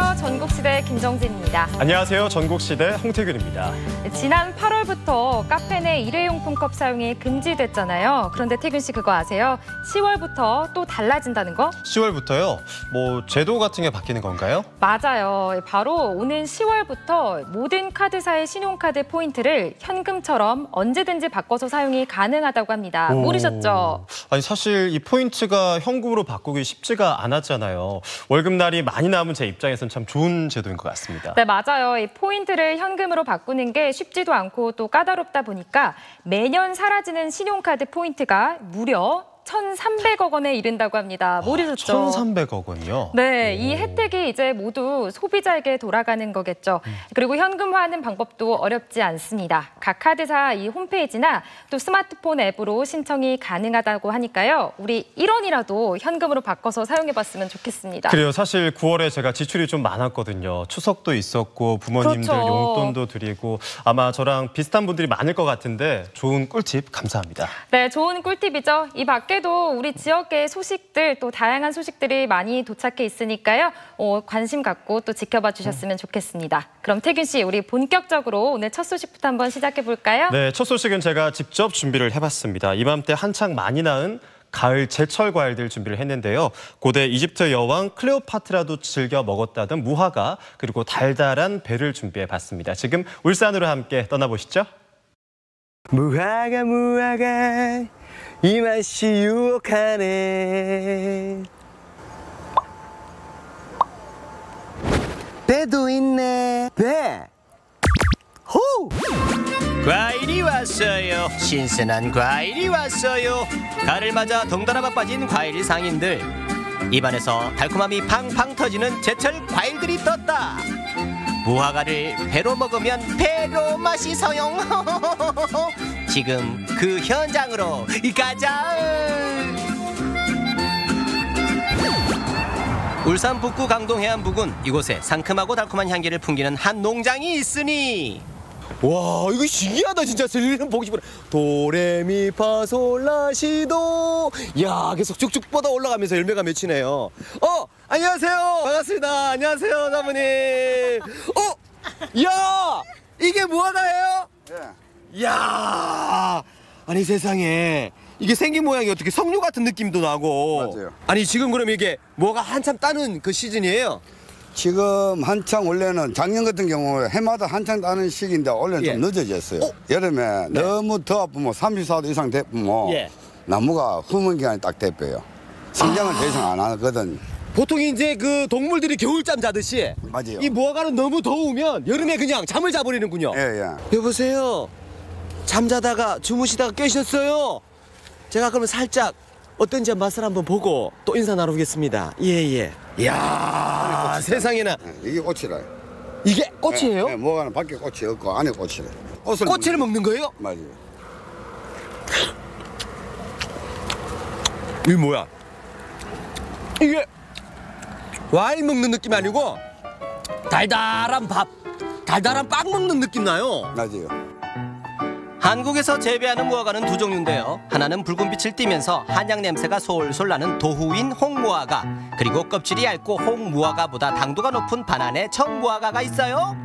안녕하세요. 전국시대 김정진입니다. 안녕하세요. 전국시대 홍태균입니다. 지난 8월부터 카페 내 일회용품 컵 사용이 금지됐잖아요. 그런데 태균 씨 그거 아세요? 10월부터 또 달라진다는 거? 10월부터요? 뭐 제도 같은 게 바뀌는 건가요? 맞아요. 바로 오는 10월부터 모든 카드사의 신용카드 포인트를 현금처럼 언제든지 바꿔서 사용이 가능하다고 합니다. 모르셨죠? 아니 사실 이 포인트가 현금으로 바꾸기 쉽지가 않았잖아요. 월급날이 많이 남은 제 입장에서는 참 좋은 제도인 것 같습니다. 네, 맞아요. 이 포인트를 현금으로 바꾸는 게 쉽지도 않고 또 까다롭다 보니까 매년 사라지는 신용카드 포인트가 무려 1,300억 원에 이른다고 합니다. 모르셨죠? 1,300억 원이요? 네, 이 혜택이 이제 모두 소비자에게 돌아가는 거겠죠. 그리고 현금화하는 방법도 어렵지 않습니다. 각 카드사 이 홈페이지나 또 스마트폰 앱으로 신청이 가능하다고 하니까요. 우리 1원이라도 현금으로 바꿔서 사용해봤으면 좋겠습니다. 그래요. 사실 9월에 제가 지출이 좀 많았거든요. 추석도 있었고 부모님들 그렇죠. 용돈도 드리고 아마 저랑 비슷한 분들이 많을 것 같은데 좋은 꿀팁 감사합니다. 네, 좋은 꿀팁이죠. 이 밖에도 우리 지역의 소식들 또 다양한 소식들이 많이 도착해 있으니까요. 관심 갖고 또 지켜봐 주셨으면 좋겠습니다. 그럼 태균 씨, 우리 본격적으로 오늘 첫 소식부터 한번 시작해 볼까요? 네, 첫 소식은 제가 직접 준비를 해봤습니다. 이맘때 한창 많이 나은 가을 제철 과일들 준비를 했는데요. 고대 이집트 여왕 클레오파트라도 즐겨 먹었다던 무화과 그리고 달달한 배를 준비해봤습니다. 지금 울산으로 함께 떠나보시죠. 무화과 무화과 이 맛이 유혹하네. 배도 있네. 배. 호. 과일이 왔어요. 신선한 과일이 왔어요. 가을을 맞아 덩달아 바빠진 과일 상인들. 입안에서 달콤함이 팡팡 터지는 제철 과일들이 떴다. 무화과를 배로 먹으면 배로 맛있어요. 지금 그 현장으로 가자. 울산 북구 강동 해안 부근 이곳에 상큼하고 달콤한 향기를 풍기는 한 농장이 있으니 와 이거 신기하다 진짜. 들리는 보기 싶어. 도레미파솔라시도. 야 계속 쭉쭉 뻗어 올라가면서 열매가 맺히네요. 안녕하세요. 반갑습니다. 안녕하세요 사모님. 야 이게 무화과예요? 예. 야 아니 세상에 이게 생긴 모양이 어떻게 석류 같은 느낌도 나고. 맞아요. 아니 지금 그럼 이게 무화과 한참 따는 그 시즌이에요? 지금 한창 원래는 작년 같은 경우에 해마다 한창 따는 시기인데 올해는 좀 늦어졌어요. 여름에 네. 너무 더우면 34도 이상 되면 나무가 후문 기간이 딱 돼버려요. 성장을 더 이상 안 하거든. 보통 이제 그 동물들이 겨울잠 자듯이 맞아요. 이 무화과는 너무 더우면 여름에 그냥 잠을 자버리는군요. 예. 여보세요. 잠자다가 주무시다가 깨셨어요. 제가 그러면 살짝 어떤지 맛을 한번 보고 또 인사 나누겠습니다. 예. 이야 세상에나. 이게 꽃이라. 이게 꽃이에요? 예, 무화과는 밖에 꽃이 없고 안에 꽃이래. 꽃을 먹는 거예요? 맞아요. 이게 뭐야? 이게 와인 먹는 느낌 아니고 달달한 밥, 달달한 빵 먹는 느낌 나요. 맞아요. 한국에서 재배하는 무화과는 두 종류인데요. 하나는 붉은 빛을 띠면서 한약 냄새가 솔솔 나는 도후인 홍무화과, 그리고 껍질이 얇고 홍무화과보다 당도가 높은 반안의 청무화과가 있어요.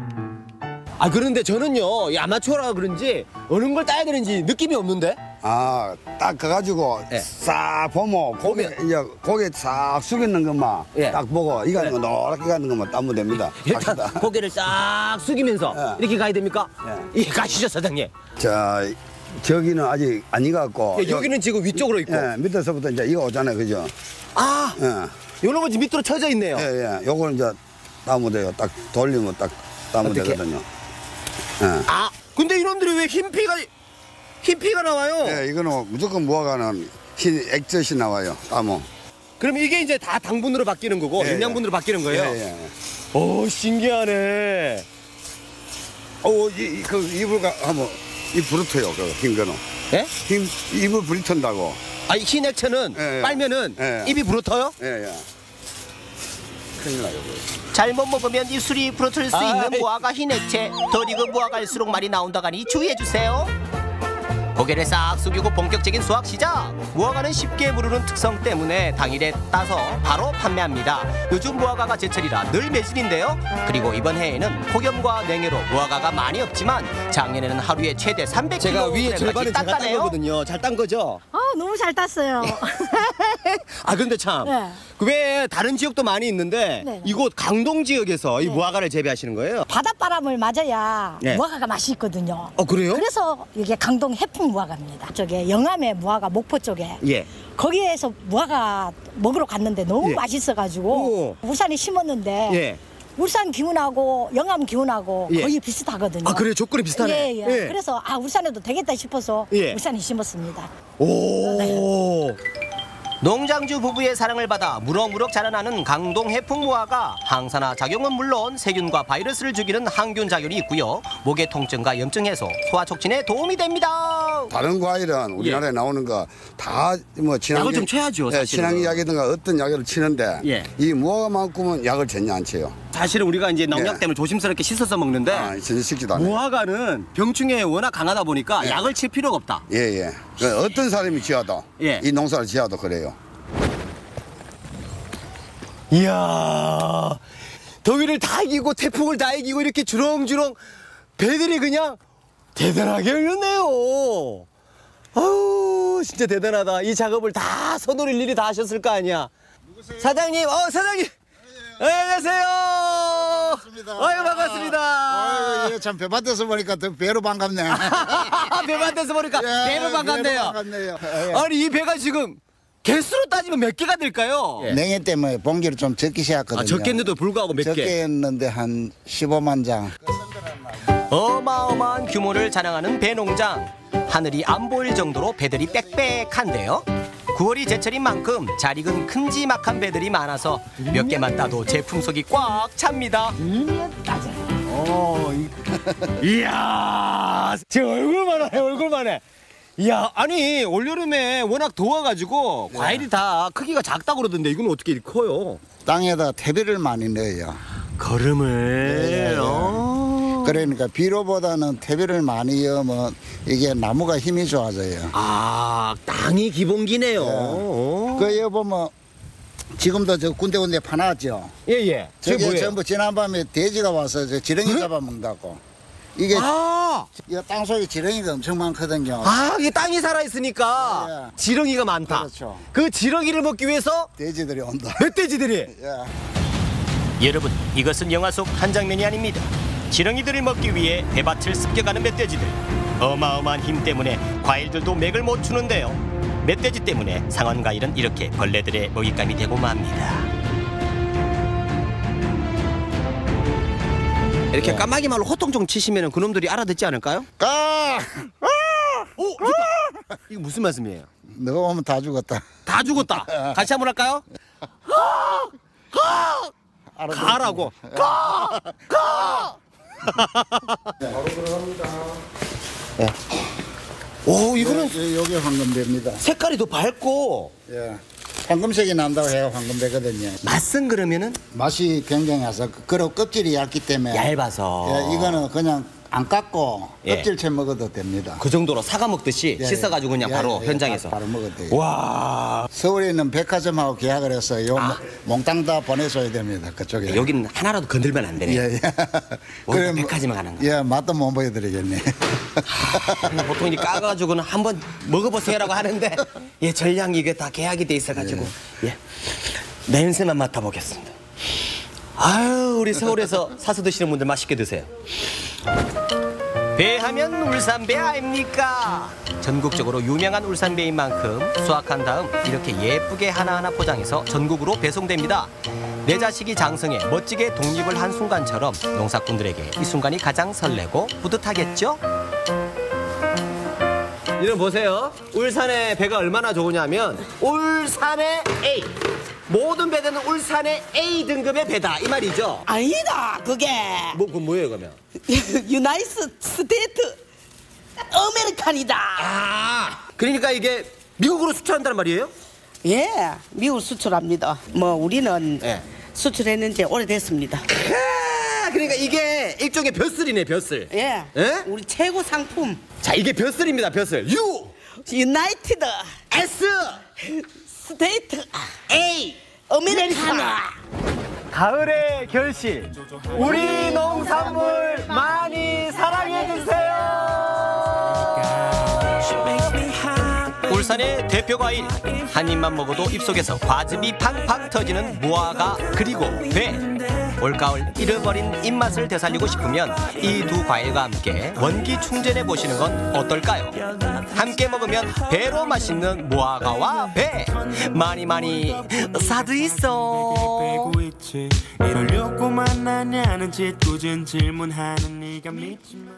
아 그런데 저는요 이 아마추어라 그런지 어느 걸 따야 되는지 느낌이 없는데. 딱 가가지고 싹 보면 고개 싹 숙이는 것만 딱 보고 이거 하는 거 노랗게 가는 것만 따면 됩니다. 일단 고개를 싹 숙이면서 이렇게 가야 됩니까? 예, 가시죠 사장님. 자, 저기는 아직 안 익었고 여기는 지금 위쪽으로 있고 밑에서부터 이제 이거 오잖아요, 그죠? 요런 건 밑으로 쳐져 있네요. 요거는 이제 따면 돼요. 딱 돌리면 딱 따면 되거든요. 근데 이놈들이 왜 흰피가 나와요? 이거는 무조건 무화과는 흰 액젓이 나와요. 따면. 그럼 이게 이제 다 당분으로 바뀌는 거고 영양분으로 바뀌는 거예요? 오 신기하네. 그 입을 한번 입 부르터요. 그 흰 거는. 예? 입을 부리턴다고. 흰 액체는 빨면은 입이 부러터요? 큰일 나요. 잘못 먹으면 입술이 부러뜨릴 수 있는 무화과 흰 액체. 덜 익은 무화과일수록 말이 나온다가니 주의해주세요. 고개를 싹 숙이고 본격적인 수확 시작. 무화과는 쉽게 무르는 특성 때문에 당일에 따서 바로 판매합니다. 요즘 무화과가 제철이라 늘 매진인데요. 그리고 이번 해에는 폭염과 냉해로 무화과가 많이 없지만 작년에는 하루에 최대 300kg 제가 위에 절반은 제가 딴 땄다네요. 거거든요. 잘 딴 거죠? 너무 잘 땄어요. 아 근데 참, 네. 왜 다른 지역도 많이 있는데 네. 이곳 강동 지역에서 이 무화과를 재배하시는 거예요? 바닷바람을 맞아야 네. 무화과가 맛이 있거든요. 그래요? 그래서 이게 강동 해풍 무화과입니다. 저게 영암의 무화과 목포 쪽에 예. 거기에서 무화과 먹으러 갔는데 너무 예. 맛있어가지고 울산에 심었는데 예. 울산 기운하고 영암 기운하고 예. 거의 비슷하거든요. 아 그래요? 조건이 비슷하네. 예, 예. 예. 그래서 울산에도 되겠다 싶어서 예. 울산에 심었습니다. 오. 농장주 부부의 사랑을 받아 무럭무럭 자라나는 강동 해풍 무화과. 항산화 작용은 물론 세균과 바이러스를 죽이는 항균 작용이 있고요. 목의 통증과 염증 해소, 소화 촉진에 도움이 됩니다. 다른 과일은 우리나라에 나오는 거 다 뭐 친환경 약을 좀 쳐야죠, 사실은. 친환약이든가 어떤 약을 치는데 예. 이 무화과만큼은 약을 전혀 안 쳐요. 사실은 우리가 이제 농약 예. 때문에 조심스럽게 씻어서 먹는데 전혀 씻기도 안 해요. 무화과는 병충해에 워낙 강하다 보니까 예. 약을 칠 필요가 없다. 예예. 어떤 사람이 지어도 예. 이 농사를 지어도 그래요. 이야, 더위를 다 이기고 태풍을 다 이기고 이렇게 주렁주렁 배들이 그냥 대단하게 흘렀네요. 아우 진짜 대단하다. 이 작업을 다 손으로 일일이 다 하셨을 거 아니야. 누구세요? 사장님, 사장님. 안녕하세요. 아유 반갑습니다. 참 배밭에서 보니까 더 배로 반갑네. 배밭에서 보니까 예, 배로 반갑네요. 반갑네요. 아니 이 배가 지금 개수로 따지면 몇 개가 될까요? 냉해 때문에 봉기를 좀 적기 시작했거든요. 적겠는데도 불구하고 몇 적게 개? 했는데 한 15만 장. 어마어마한 규모를 자랑하는 배농장. 하늘이 안 보일 정도로 배들이 빽빽한데요. 9월이 제철인 만큼 잘 익은 큼지막한 배들이 많아서 몇 개만 따도 제품 속이 꽉 찹니다. 이야, 제 얼굴만 해, 얼굴만 해. 이야, 아니 올여름에 워낙 더워가지고 과일이 다 크기가 작다고 그러던데 이건 어떻게 이렇게 커요? 땅에다 퇴비를 많이 넣어요. 거름을. 그러니까 비료보다는 퇴비를 많이 넣으면 이게 나무가 힘이 좋아져요. 아, 땅이 기본기네요. 그 여기 보면 지금도 저 군데군데 파놨죠. 예. 저게 저게 뭐예요? 전부 지난밤에 돼지가 와서 저 지렁이 잡아먹는다고. 이게 이 땅속에 지렁이가 엄청 많거든요. 이게 땅이 살아있으니까 예. 지렁이가 많다. 그렇죠. 그 지렁이를 먹기 위해서 돼지들이 온다. 멧돼지들이. 예. 여러분, 이것은 영화 속 한 장면이 아닙니다. 지렁이들을 먹기 위해 배밭을 습격하는 멧돼지들. 어마어마한 힘 때문에 과일들도 맥을 못 추는데요. 멧돼지 때문에 상원 과일은 이렇게 벌레들의 먹잇감이 되고 맙니다. 이렇게 까마귀 말로 호통 좀 치시면 그놈들이 알아듣지 않을까요? 이거 무슨 말씀이에요? 너가 오면 다 죽었다. 다 죽었다. 같이 한번 할까요? 가라고. 바로 들어갑니다. 오, 이거는 여기 황금배입니다. 색깔이 더 밝고 예. 황금색이 난다고 해요. 황금배거든요. 맛은 그러면은 맛이 굉장해서 그리고 껍질이 얇기 때문에 얇아서 예, 이거는 그냥 안 깎고 예. 껍질채 먹어도 됩니다. 그 정도로 사과 먹듯이 예, 씻어가지고 그냥 예, 바로 예, 현장에서. 바로 먹어도 돼요. 와, 서울에 있는 백화점하고 계약을 해서 요 몽땅 다 보내줘야 됩니다. 그쪽에. 여기는 하나라도 건들면 안 되네. 예, 예. 오늘 백화점에 가는 거. 예, 맛도 못 보여드리겠네. 보통 이렇게 까가지고는 한번 먹어보세요라고 하는데 예, 전량이 이게 다 계약이 돼 있어가지고 예, 냄새만 맡아보겠습니다. 아유, 우리 서울에서 사서 드시는 분들 맛있게 드세요. 배하면 울산배 아닙니까? 전국적으로 유명한 울산배인 만큼 수확한 다음 이렇게 예쁘게 하나하나 포장해서 전국으로 배송됩니다. 내 자식이 장성해 멋지게 독립을 한 순간처럼 농사꾼들에게 이 순간이 가장 설레고 뿌듯하겠죠? 이런 보세요. 울산의 배가 얼마나 좋으냐면 울산의 A. 모든 배들은 울산의 A 등급의 배다 이 말이죠. 아니다 그게 그건 뭐예요 그러면? 유나이스 스테이트 아메리칸이다. 그러니까 이게 미국으로 수출한다는 말이에요? 예, 미국 수출합니다. 뭐 우리는 예. 수출했는 지 오래됐습니다. 그러니까 이게 일종의 벼슬이네, 벼슬. 예. 예? 우리 최고 상품. 자, 이게 벼슬입니다, 벼슬. U, 유나이티드 S, 스테이트 A. 아메리카노. 가을의 결실. 우리 농산물 많이 사랑해주세요. 울산의 대표 과일. 한 입만 먹어도 입속에서 과즙이 팡팡 터지는 무화과 그리고 배. 올가을 잃어버린 입맛을 되살리고 싶으면 이 두 과일과 함께 원기 충전해 보시는 건 어떨까요? 함께 먹으면 배로 맛있는 무화과와 배. 많이 많이 사도 있어. 이러려고만 하냐는 짓궂은 질문하는 네가 믿지마.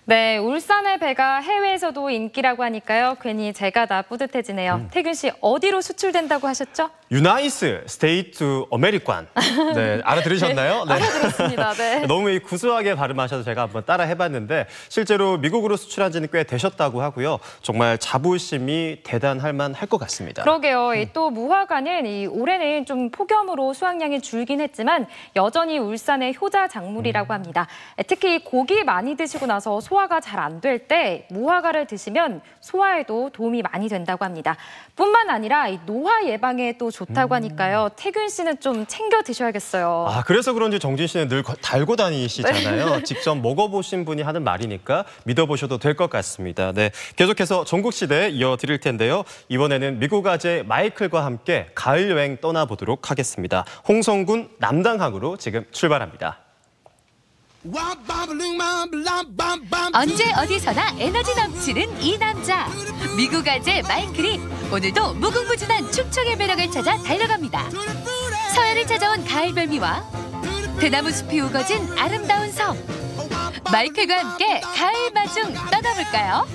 네, 울산의 배가 해외에서도 인기라고 하니까요. 괜히 제가 다 뿌듯해지네요. 태균 씨, 어디로 수출된다고 하셨죠? 유나이스 스테이트 어메리칸. 네, 알아들으셨나요? 네. 알아들었습니다. 네. 너무 구수하게 발음하셔서 제가 한번 따라 해봤는데 실제로 미국으로 수출한 지는 꽤 되셨다고 하고요. 정말 자부심이 대단할 만할 것 같습니다. 그러게요. 또 무화과는 올해는 좀 폭염으로 수확량이 줄긴 했지만 여전히 울산의 효자 작물이라고 합니다. 특히 고기 많이 드시고 나서 소화가 잘 안 될 때 무화과를 드시면 소화에도 도움이 많이 된다고 합니다. 뿐만 아니라 이 노화 예방에 또 좋다고 하니까요. 태균 씨는 좀 챙겨 드셔야겠어요. 아, 그래서 그런지 정진 씨는 늘 달고 다니시잖아요. 직접 먹어보신 분이 하는 말이니까 믿어보셔도 될 것 같습니다. 네, 계속해서 전국시대 이어드릴 텐데요. 이번에는 미국 아재 마이클과 함께 가을 여행 떠나보도록 하겠습니다. 홍성군 남당항으로 지금 출발합니다. 언제 어디서나 에너지 넘치는 이 남자. 미국 아재 마이클이 오늘도 무궁무진한 충청의 매력을 찾아 달려갑니다. 서해를 찾아온 가을 별미와 대나무 숲이 우거진 아름다운 섬. 마이클과 함께 가을 마중 떠나볼까요?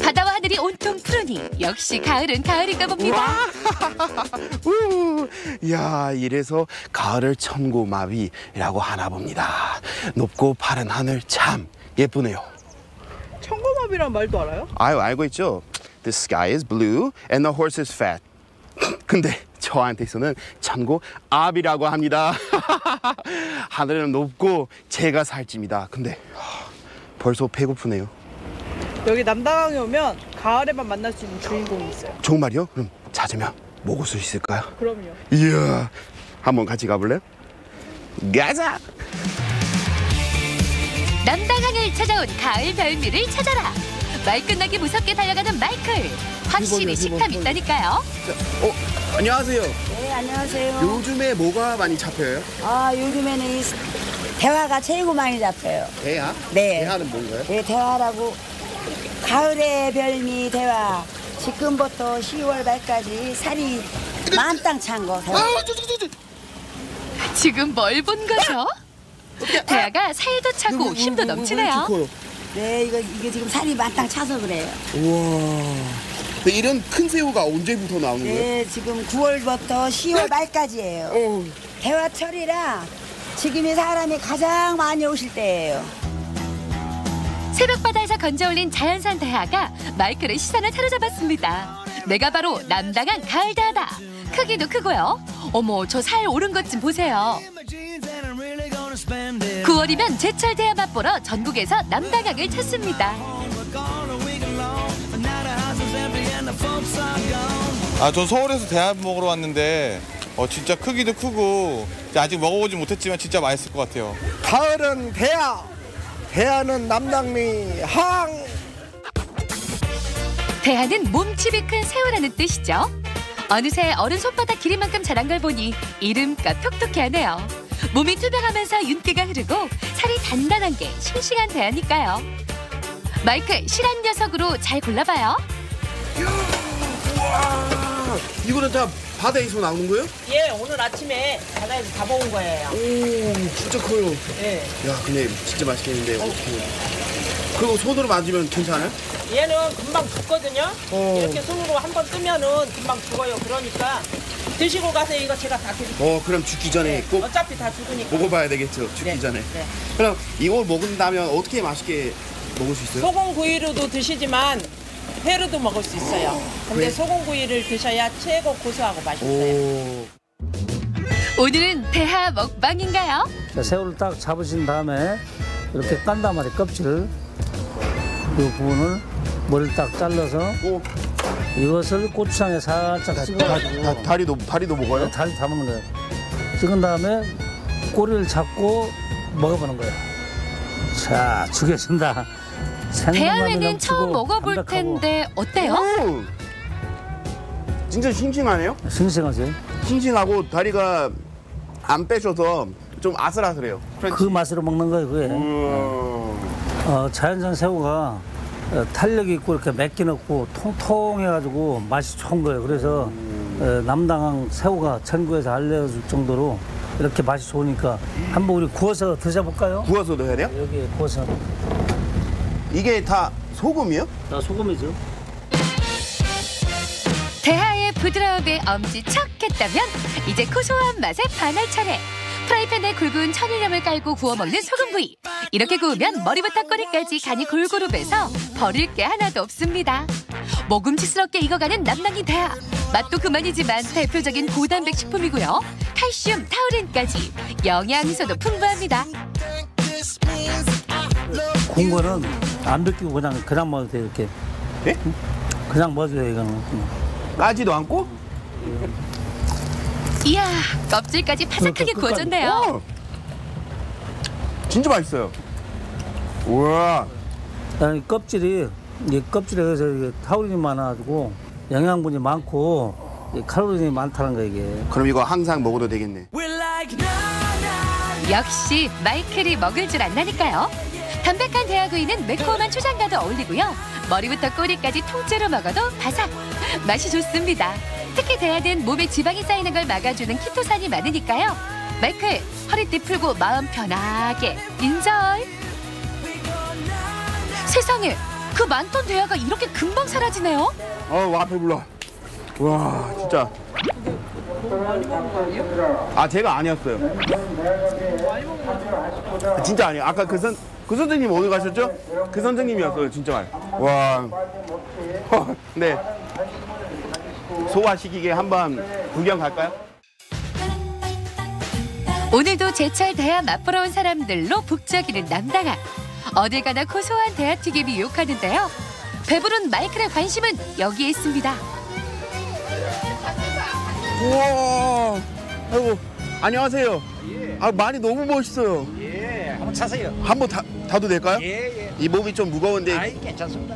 바다와 하늘이 온통 푸르니 역시 가을은 가을인가 봅니다. 야, 이래서 가을을 천고마비라고 하나 봅니다. 높고 파란 하늘 참 예쁘네요. 청고마비란 말도 알아요? 아유, 알고 있죠. The sky is blue and the horse is fat. 근데 저한테서는 천고아비라고 합니다. 하늘은 높고 제가 살집니다. 근데 벌써 배고프네요. 여기 남당항에 오면 가을에만 만날 수 있는 주인공이 있어요. 정말요? 그럼 찾으면 먹을 수 있을까요? 그럼요. 이야, 한번 같이 가볼래요? 가자! 남당항을 찾아온 가을 별미를 찾아라. 말 끝나기 무섭게 달려가는 마이클. 확실히 식탐 있다니까요. 안녕하세요. 네, 안녕하세요. 요즘에 뭐가 많이 잡혀요? 요즘에는 이 대화가 최고 많이 잡혀요. 대하? 네. 대하는 뭔가요? 네, 대화라고. 가을의 별미 대화. 지금부터 10월 말까지 살이 만땅 찬 거. 대화. 지금 뭘 본 거죠? 대하가 살도 차고 힘도 넘치네요. 네, 이게 지금 살이 만땅 차서 그래요. 우와. 이런 큰 새우가 언제부터 나오는 거예요? 네, 지금 9월부터 10월 말까지예요. 대화철이라 지금이 사람이 가장 많이 오실 때예요. 새벽 바다에서 건져올린 자연산 대하가 마이클의 시선을 사로잡았습니다. 내가 바로 남당한 가을 대하다. 크기도 크고요. 어머, 저 살 오른 것 좀 보세요. 9월이면 제철 대하 맛보러 전국에서 남당항을 찾습니다. 전 서울에서 대하 먹으러 왔는데 진짜 크기도 크고 아직 먹어보지 못했지만 진짜 맛있을 것 같아요. 가을은 대하, 대하는 남당리 항. 대하는 몸집이 큰 새우라는 뜻이죠. 어느새 어른 손바닥 길이만큼 자란 걸 보니 이름껏 톡톡해하네요. 몸이 투명하면서 윤기가 흐르고 살이 단단한 게 싱싱한 대하니까요. 마이클, 실한 녀석으로 잘 골라봐요. 우와, 이거는 다 바다에서 나오는 거예요? 예, 오늘 아침에 바다에서 잡아온 거예요. 오, 진짜 커요. 예. 야, 근데 진짜 맛있겠는데 어떻게? 그리고 손으로 만지면 괜찮아요? 얘는 금방 죽거든요. 이렇게 손으로 한번 뜨면은 금방 죽어요. 그러니까 드시고 가세요. 이거 제가 다 드릴게요. 그럼 죽기 전에 꼭 어차피 다 죽으니까. 먹어봐야 되겠죠, 죽기 전에. 네. 그럼 이걸 먹은다면 어떻게 맛있게 먹을 수 있어요? 소금 구이로도 드시지만 회로도 먹을 수 있어요. 근데 소금구이를 드셔야 최고 고소하고 맛있어요. 오늘은 대하 먹방인가요? 자, 새우를 딱 잡으신 다음에 이렇게 깐단 말이에요. 껍질을. 이 부분을 머리를 딱 잘라서 이것을 고추장에 살짝 찍어가지고 다리도 먹어요? 네, 다리 다 먹는 거예요. 찍은 다음에 꼬리를 잡고 먹어보는 거예요. 자, 죽여준다. 대하회는 처음 먹어볼 텐데 어때요? 진짜 싱싱하네요? 싱싱하지. 싱싱하고 다리가 안 빼셔서 좀 아슬아슬해요. 그 맛으로 먹는 거예요, 그게. 자연산 새우가 탄력이 있고 이렇게 맵긴 없고 통통해가지고 맛이 좋은 거예요. 그래서 남당항 새우가 전국에서 알려줄 정도로 이렇게 맛이 좋으니까 한번 우리 구워서 드셔볼까요? 구워서도 해야 돼요? 여기 구워서. 이게 다 소금이요? 다 소금이죠. 대하의 부드러움에 엄지척했다면 이제 고소한 맛에 반할 차례. 프라이팬에 굵은 천일염을 깔고 구워 먹는 소금구이. 이렇게 구우면 머리부터 꼬리까지 간이 골고루 배서 버릴 게 하나도 없습니다. 먹음직스럽게 익어가는 남당이 대하. 맛도 그만이지만 대표적인 고단백 식품이고요. 칼슘, 타우린까지 영양소도 풍부합니다. 구운 거는 안 벗기고 그냥 먹어도 돼요, 이렇게. 예? 그냥 먹어도 돼요, 이거는. 까지도 않고? 이야, 껍질까지 바삭하게 구워졌네요. 진짜 맛있어요. 우와. 아니, 껍질에 그래서 타우린이 많아가지고 영양분이 많고 칼로리이 많다는 거 이게. 그럼 이거 항상 먹어도 되겠네. 역시 마이클이 먹을 줄 안다니까요. 담백한 대하구이는 매콤한 초장과도 어울리고요. 머리부터 꼬리까지 통째로 먹어도 바삭. 맛이 좋습니다. 특히 대하는 몸에 지방이 쌓이는 걸 막아주는 키토산이 많으니까요. 마이클, 허리띠 풀고 마음 편하게 인절. 세상에, 그 많던 대하가 이렇게 금방 사라지네요. 와, 배불러. 와, 진짜. 아, 제가 아니었어요. 진짜 아니에요. 아까 그 선생님 어디 가셨죠? 그 선생님이었어요, 진짜 말. 와. 네. 소화시키게 한번 구경 갈까요? 오늘도 제철 대하 맛보러 온 사람들로 북적이는 남당항. 어딜 가나 고소한 대하튀김이 유혹하는데요. 배부른 마이클의 관심은 여기에 있습니다. 우와. 아이고, 안녕하세요. 아, 많이 너무 멋있어요. 예, 한번 차세요. 한번 타도 될까요? 예. 이 몸이 좀 무거운데. 아이, 괜찮습니다.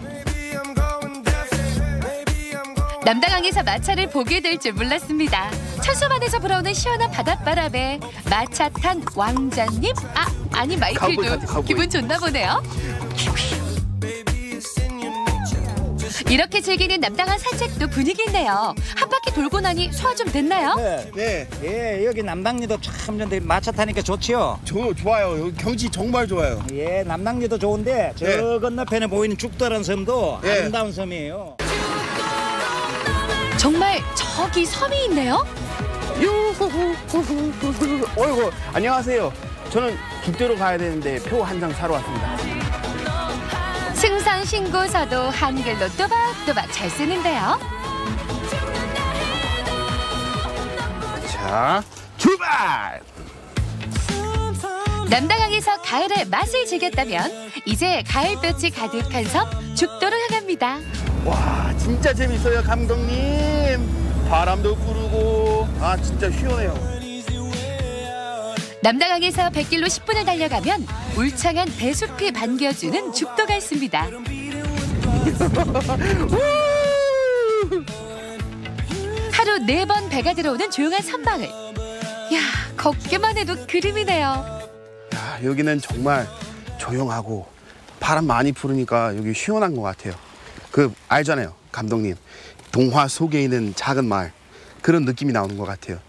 남당항에서 마차를 보게 될 줄 몰랐습니다. 철수만에서 불어오는 시원한 바닷바람에 마차 탄 왕자님? 아니 마이클도 기분 좋나 보네요. 이렇게 즐기는 남당항 산책도 분위기 있네요. 한 바퀴 돌고 나니 소화 좀 됐나요? 네. 예, 여기 남당리도 참 마차 타니까 좋지요. 좋아요. 여기 경치 정말 좋아요. 예, 남당리도 좋은데 저 건너편에 보이는 죽도라는 섬도 아름다운 섬이에요. 정말 저기 섬이 있네요. 어이구, 안녕하세요. 저는 죽도로 가야 되는데 표 한 장 사러 왔습니다. 승선 신고서도 한글로 또박또박 잘 쓰는데요. 자, 출발! 남당항에서 가을의 맛을 즐겼다면 이제 가을볕이 가득한 섬 죽도로 향합니다. 와, 진짜 재밌어요, 감독님. 바람도 부르고, 진짜 시원해요. 남당항에서 100길로 10분을 달려가면 울창한 대숲이 반겨주는 죽도가 있습니다. 하루 4번 배가 들어오는 조용한 선방을. 야, 걷기만 해도 그림이네요. 야, 여기는 정말 조용하고 바람 많이 부르니까 여기 시원한 것 같아요. 알잖아요, 감독님. 동화 속에 있는 작은 마을. 그런 느낌이 나오는 것 같아요.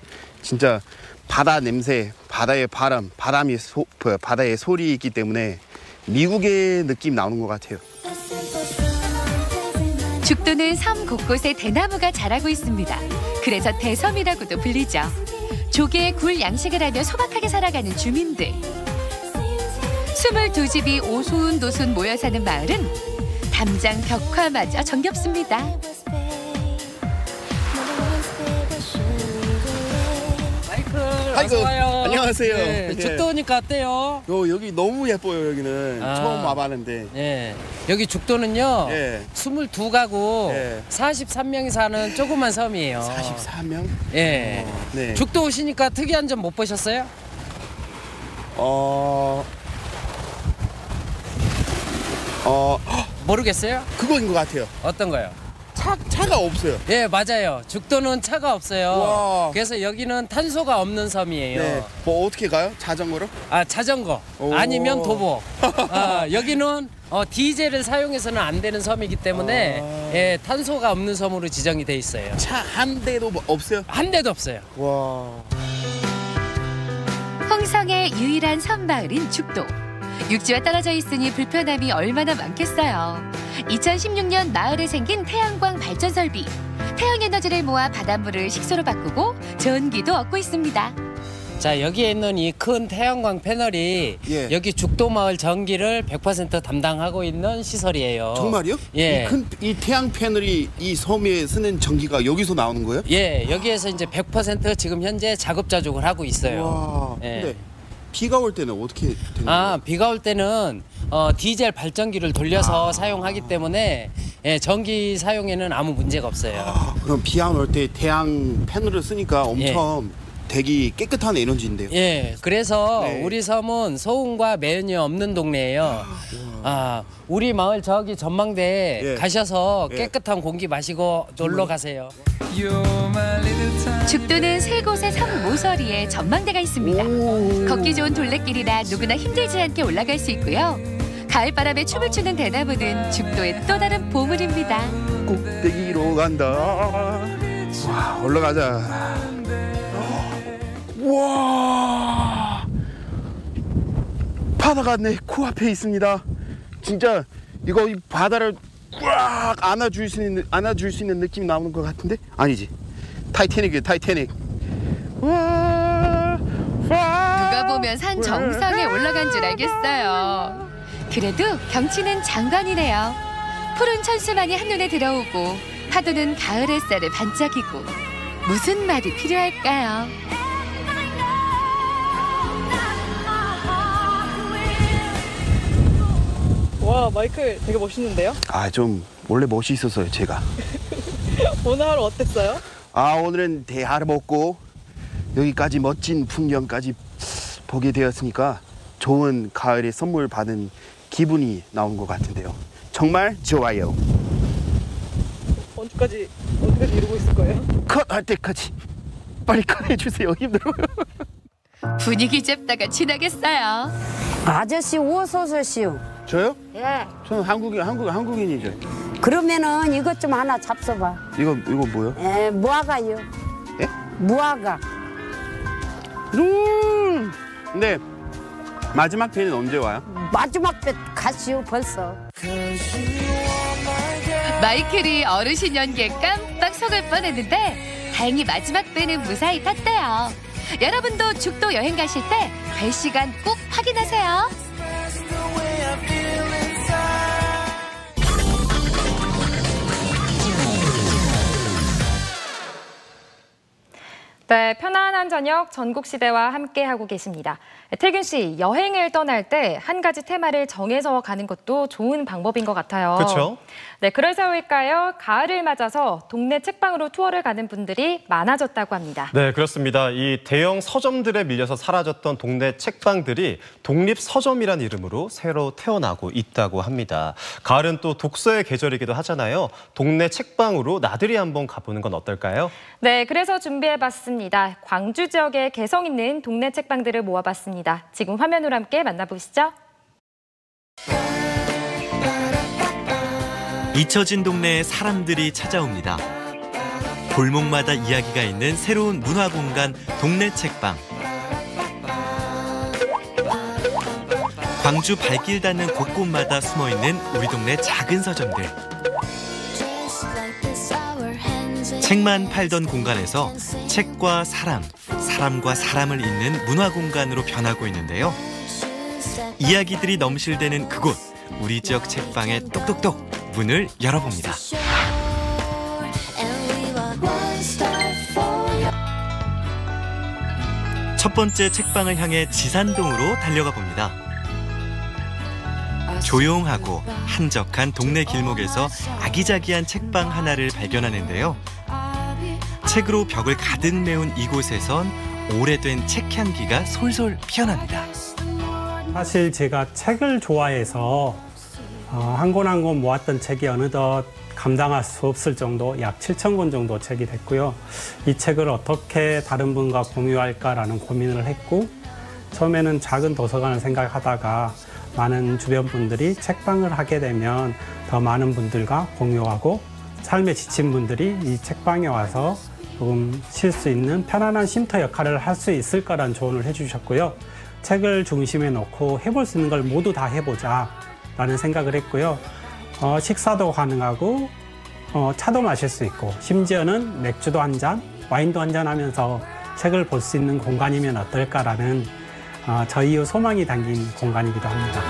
진짜 바다 냄새, 바다의 바람, 바다의 소리 있기 때문에 미국의 느낌 나오는 것 같아요. 죽도는 섬 곳곳에 대나무가 자라고 있습니다. 그래서 대섬이라고도 불리죠. 조개, 굴 양식을 하며 소박하게 살아가는 주민들. 22집이 오손도손 모여 사는 마을은 담장 벽화마저 정겹습니다. 아이고, 안녕하세요. 네, 죽도니까 어때요? 여기 너무 예뻐요. 여기는 처음 와봤는데. 네, 여기 죽도는요. 22가구 43명이 사는 조그만 섬이에요. 44명? 네. 네. 죽도 오시니까 특이한 점 못 보셨어요? 모르겠어요? 그거인 것 같아요. 어떤 거요? 차가 없어요. 예, 맞아요. 죽도는 차가 없어요. 와. 그래서 여기는 탄소가 없는 섬이에요. 네. 뭐 어떻게 가요? 자전거로? 자전거. 아니면 도보. 여기는 디젤을 사용해서는 안 되는 섬이기 때문에 예, 탄소가 없는 섬으로 지정이 돼 있어요. 차 한 대도 없어요? 한 대도 없어요. 와. 홍성의 유일한 섬마을인 죽도. 육지와 떨어져 있으니 불편함이 얼마나 많겠어요. 2016년 마을에 생긴 태양광 발전 설비. 태양에너지를 모아 바닷물을 식수로 바꾸고 전기도 얻고 있습니다. 자, 여기에 있는 이 큰 태양광 패널이 여기 죽도 마을 전기를 100% 담당하고 있는 시설이에요. 정말요? 예. 이 태양 패널이 이 섬에 쓰는 전기가 여기서 나오는 거예요? 예, 여기에서 이제 100% 지금 현재 자급자족을 하고 있어요. 와. 예. 근데 비가 올 때는 어떻게 되는 거예요? 비가 올 때는 디젤 발전기를 돌려서 사용하기 때문에 전기 사용에는 아무 문제가 없어요. 그럼 비 안 올 때 태양 패널을 쓰니까 엄청 되게 깨끗한 에너지인데요. 예, 그래서 우리 섬은 소음과 매연이 없는 동네예요. 우리 마을 저기 전망대에 가셔서 깨끗한 공기 마시고 놀러 가세요. 죽도는 세 곳의 섬 모서리에 전망대가 있습니다. 걷기 좋은 둘레길이라 누구나 힘들지 않게 올라갈 수 있고요. 가을바람에 춤을 추는 대나무는 죽도의 또 다른 보물입니다. 꼭대기로 간다. 와, 올라가자. 와, 바다가 내 코앞에 있습니다. 진짜 이거 이 바다를 꽉 안아줄 수 있는 느낌이 나오는 것 같은데? 아니지. 타이타닉이에요, 타이타닉. 누가 보면 산 정상에 올라간 줄 알겠어요. 그래도 경치는 장관이네요. 푸른 천수만이 한눈에 들어오고 파도는 가을 햇살에 반짝이고 무슨 말이 필요할까요? 와, 마이클 되게 멋있는데요? 좀 원래 멋있었어요, 제가. 오늘 하루 어땠어요? 오늘은 대하를 먹고 여기까지 멋진 풍경까지 보게 되었으니까 좋은 가을에 선물 받은 기분이 나온 것 같은데요. 정말 좋아요. 언제까지 이러고 있을 거예요? 컷할 때까지 빨리 컷해주세요. 힘들어요. 분위기 잡다가 지나겠어요. 아저씨 어서 오시오. 저요? 예. 저는 한국인이죠. 그러면은 이것 좀 하나 잡숴봐. 이거 뭐요? 무화과요. 예? 무화과. 근데 마지막 편은 언제 와요? 마지막 배 가시오 벌써. 마이클이 어르신 연기에 깜빡 속을 뻔했는데 다행히 마지막 배는 무사히 탔대요. 여러분도 죽도 여행 가실 때 배 시간 꼭 확인하세요. 네, 편안한 저녁 전국시대와 함께하고 계십니다. 태균 씨, 여행을 떠날 때 한 가지 테마를 정해서 가는 것도 좋은 방법인 것 같아요. 그렇죠. 네, 그래서일까요? 가을을 맞아서 동네 책방으로 투어를 가는 분들이 많아졌다고 합니다. 네, 그렇습니다. 이 대형 서점들에 밀려서 사라졌던 동네 책방들이 독립서점이라는 이름으로 새로 태어나고 있다고 합니다. 가을은 또 독서의 계절이기도 하잖아요. 동네 책방으로 나들이 한번 가보는 건 어떨까요? 네, 그래서 준비해봤습니다. 광주 지역의 개성 있는 동네 책방들을 모아봤습니다. 지금 화면으로 함께 만나보시죠. 잊혀진 동네에 사람들이 찾아옵니다. 골목마다 이야기가 있는 새로운 문화공간 동네 책방. 광주 발길 닿는 곳곳마다 숨어있는 우리 동네 작은 서점들. 책만 팔던 공간에서 책과 사람, 사람과 사람을 잇는 문화공간으로 변하고 있는데요. 이야기들이 넘실대는 그곳, 우리 지역 책방의 똑똑똑. 문을 열어봅니다. 첫 번째 책방을 향해 지산동으로 달려가 봅니다. 조용하고 한적한 동네 길목에서 아기자기한 책방 하나를 발견하는데요. 책으로 벽을 가득 메운 이곳에선 오래된 책 향기가 솔솔 피어납니다. 사실 제가 책을 좋아해서 한 권 한 권 모았던 책이 어느덧 감당할 수 없을 정도, 약 7,000권 정도 책이 됐고요. 이 책을 어떻게 다른 분과 공유할까라는 고민을 했고, 처음에는 작은 도서관을 생각하다가 많은 주변 분들이 책방을 하게 되면 더 많은 분들과 공유하고, 삶에 지친 분들이 이 책방에 와서 조금 쉴 수 있는 편안한 쉼터 역할을 할 수 있을 거라는 조언을 해주셨고요. 책을 중심에 놓고 해볼 수 있는 걸 모두 다 해보자 라는 생각을 했고요. 식사도 가능하고 차도 마실 수 있고, 심지어는 맥주도 한 잔, 와인도 한 잔 하면서 책을 볼 수 있는 공간이면 어떨까라는 저희의 소망이 담긴 공간이기도 합니다.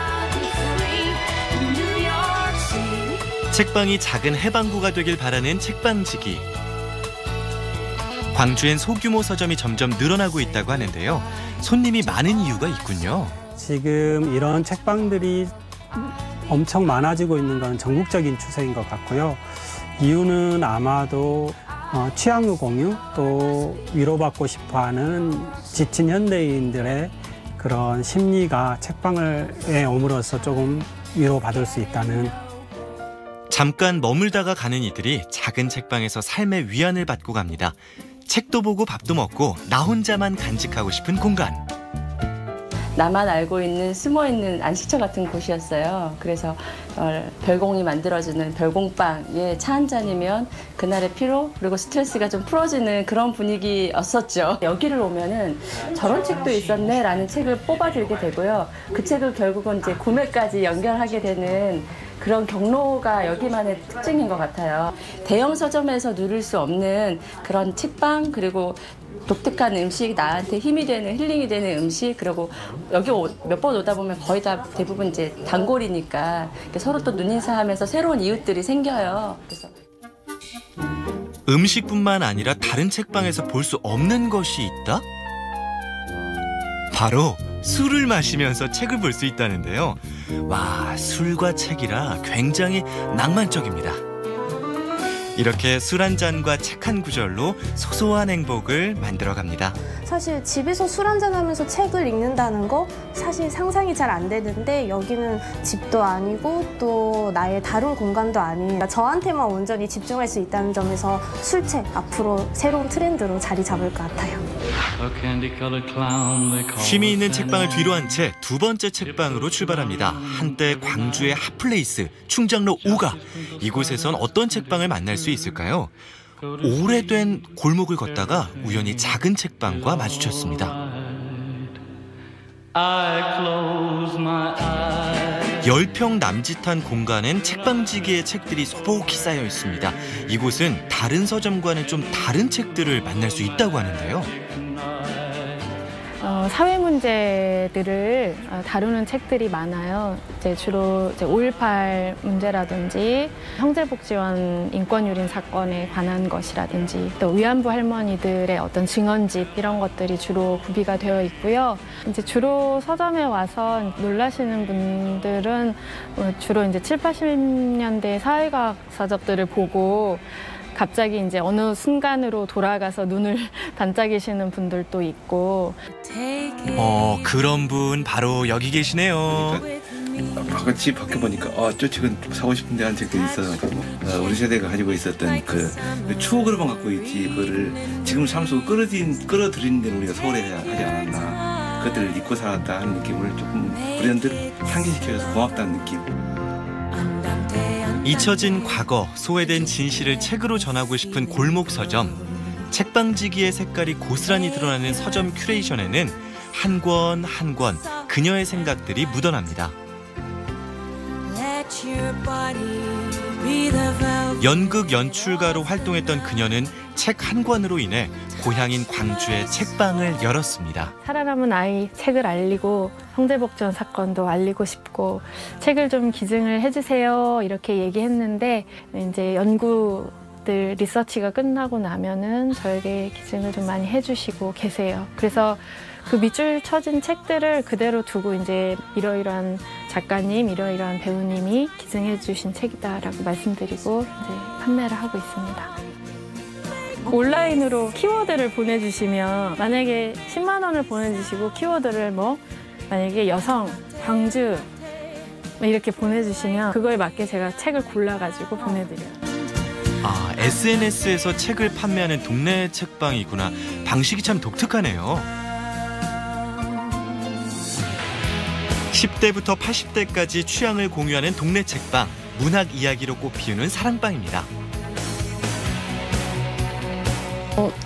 책방이 작은 해방구가 되길 바라는 책방지기. 광주엔 소규모 서점이 점점 늘어나고 있다고 하는데요. 손님이 많은 이유가 있군요. 지금 이런 책방들이 엄청 많아지고 있는 건 전국적인 추세인 것 같고요. 이유는 아마도 취향의 공유, 또 위로받고 싶어하는 지친 현대인들의 그런 심리가 책방에 오므로써 조금 위로받을 수 있다는. 잠깐 머물다가 가는 이들이 작은 책방에서 삶의 위안을 받고 갑니다. 책도 보고 밥도 먹고 나 혼자만 간직하고 싶은 공간. 나만 알고 있는 숨어있는 안식처 같은 곳이었어요. 그래서 별공이 만들어주는 별공방에 차 한 잔이면 그날의 피로 그리고 스트레스가 좀 풀어지는 그런 분위기였었죠. 여기를 오면은 저런 책도 있었네 라는 책을 뽑아들게 되고요. 그 책을 결국은 이제 구매까지 연결하게 되는 그런 경로가 여기만의 특징인 것 같아요. 대형 서점에서 누릴 수 없는 그런 책방, 그리고 독특한 음식, 나한테 힘이 되는, 힐링이 되는 음식, 그리고 여기 몇 번 오다 보면 거의 다 대부분 이제 단골이니까 서로 또 눈인사하면서 새로운 이웃들이 생겨요. 그래서 음식뿐만 아니라 다른 책방에서 볼 수 없는 것이 있다? 바로 술을 마시면서 책을 볼 수 있다는데요. 와, 술과 책이라 굉장히 낭만적입니다. 이렇게 술 한 잔과 책 한 구절로 소소한 행복을 만들어갑니다. 사실 집에서 술 한잔 하면서 책을 읽는다는 거 사실 상상이 잘 안 되는데, 여기는 집도 아니고 또 나의 다른 공간도 아닌 저한테만 온전히 집중할 수 있다는 점에서 술책 앞으로 새로운 트렌드로 자리 잡을 것 같아요. 쉼이 있는 책방을 뒤로 한 채 두 번째 책방으로 출발합니다. 한때 광주의 핫플레이스 충장로 5가. 이곳에선 어떤 책방을 만날 수 있을까요? 오래된 골목을 걷다가 우연히 작은 책방과 마주쳤습니다. 10평 남짓한 공간엔 책방지기의 책들이 소복히 쌓여 있습니다. 이곳은 다른 서점과는 좀 다른 책들을 만날 수 있다고 하는데요. 사회 문제들을 다루는 책들이 많아요. 주로 5.18 문제라든지 형제복지원 인권유린 사건에 관한 것이라든지, 또 위안부 할머니들의 어떤 증언집, 이런 것들이 주로 구비가 되어 있고요. 주로 서점에 와서 놀라시는 분들은 주로 7, 80년대 사회과학 서적들을 보고 갑자기 어느 순간으로 돌아가서 눈을 반짝이시는 분들도 있고. 그런 분 바로 여기 계시네요. 집 밖에 보니까 저 책은 사고 싶은데 하는 책들이 있어가지고 우리 세대가 가지고 있었던 그 추억으로만 갖고 있지, 그거를 지금 삶 속으로 끌어들이는 데는 우리가 소홀히 하지 않았나. 그것들을 잊고 살았다 하는 느낌을 조금 브랜드를 상기시켜줘서 고맙다는 느낌. 잊혀진 과거, 소외된 진실을 책으로 전하고 싶은 골목 서점. 책방지기의 색깔이 고스란히 드러나는 서점 큐레이션에는 한 권 한 권 그녀의 생각들이 묻어납니다. 연극 연출가로 활동했던 그녀는 책 한 권으로 인해 고향인 광주에 책방을 열었습니다. 살아남은 아이 책을 알리고 성대복지원 사건도 알리고 싶고 책을 좀 기증을 해주세요 이렇게 얘기했는데 이제 연구들 리서치가 끝나고 나면은 저에게 기증을 좀 많이 해주시고 계세요. 그래서 그 밑줄 쳐진 책들을 그대로 두고 이제 이러이러한 작가님, 이러이러한 배우님이 기증해 주신 책이다라고 말씀드리고 이제 판매를 하고 있습니다. 온라인으로 키워드를 보내주시면 만약에 10만 원을 보내주시고 키워드를 뭐 만약에 여성, 광주 이렇게 보내주시면 그거에 맞게 제가 책을 골라가지고 보내드려요. 아, SNS에서 책을 판매하는 동네 책방이구나. 방식이 참 독특하네요. 10대부터 80대까지 취향을 공유하는 동네 책방, 문학 이야기로 꽃피우는 사랑방입니다.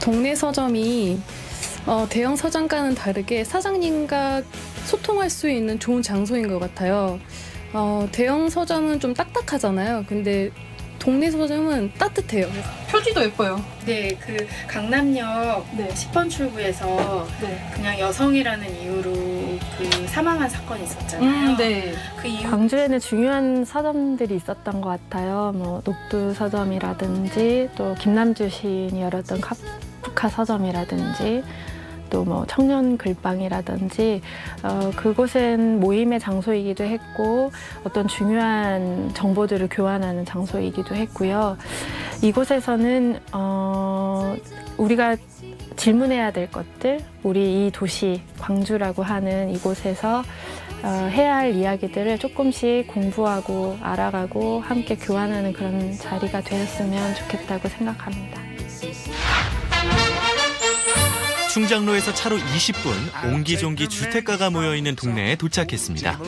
동네 서점이 대형 서점과는 다르게 사장님과 소통할 수 있는 좋은 장소인 것 같아요. 대형 서점은 좀 딱딱하잖아요. 근데 동네 서점은 따뜻해요. 표지도 예뻐요. 네, 그 강남역 10번 출구에서 그냥 여성이라는 이유로 그 사망한 사건이 있었잖아요. 네. 그 이후 광주에는 중요한 서점들이 있었던 것 같아요. 뭐 녹두 서점이라든지 또 김남주 시인이 열었던 카프카 서점이라든지 또 뭐 청년 글방이라든지 그곳은 모임의 장소이기도 했고 어떤 중요한 정보들을 교환하는 장소이기도 했고요. 이곳에서는 우리가 질문해야 될 것들, 우리 이 도시 광주라고 하는 이곳에서 해야 할 이야기들을 조금씩 공부하고 알아가고 함께 교환하는 그런 자리가 되었으면 좋겠다고 생각합니다. 충장로에서 차로 20분 옹기종기 주택가가 모여있는 동네에 도착했습니다.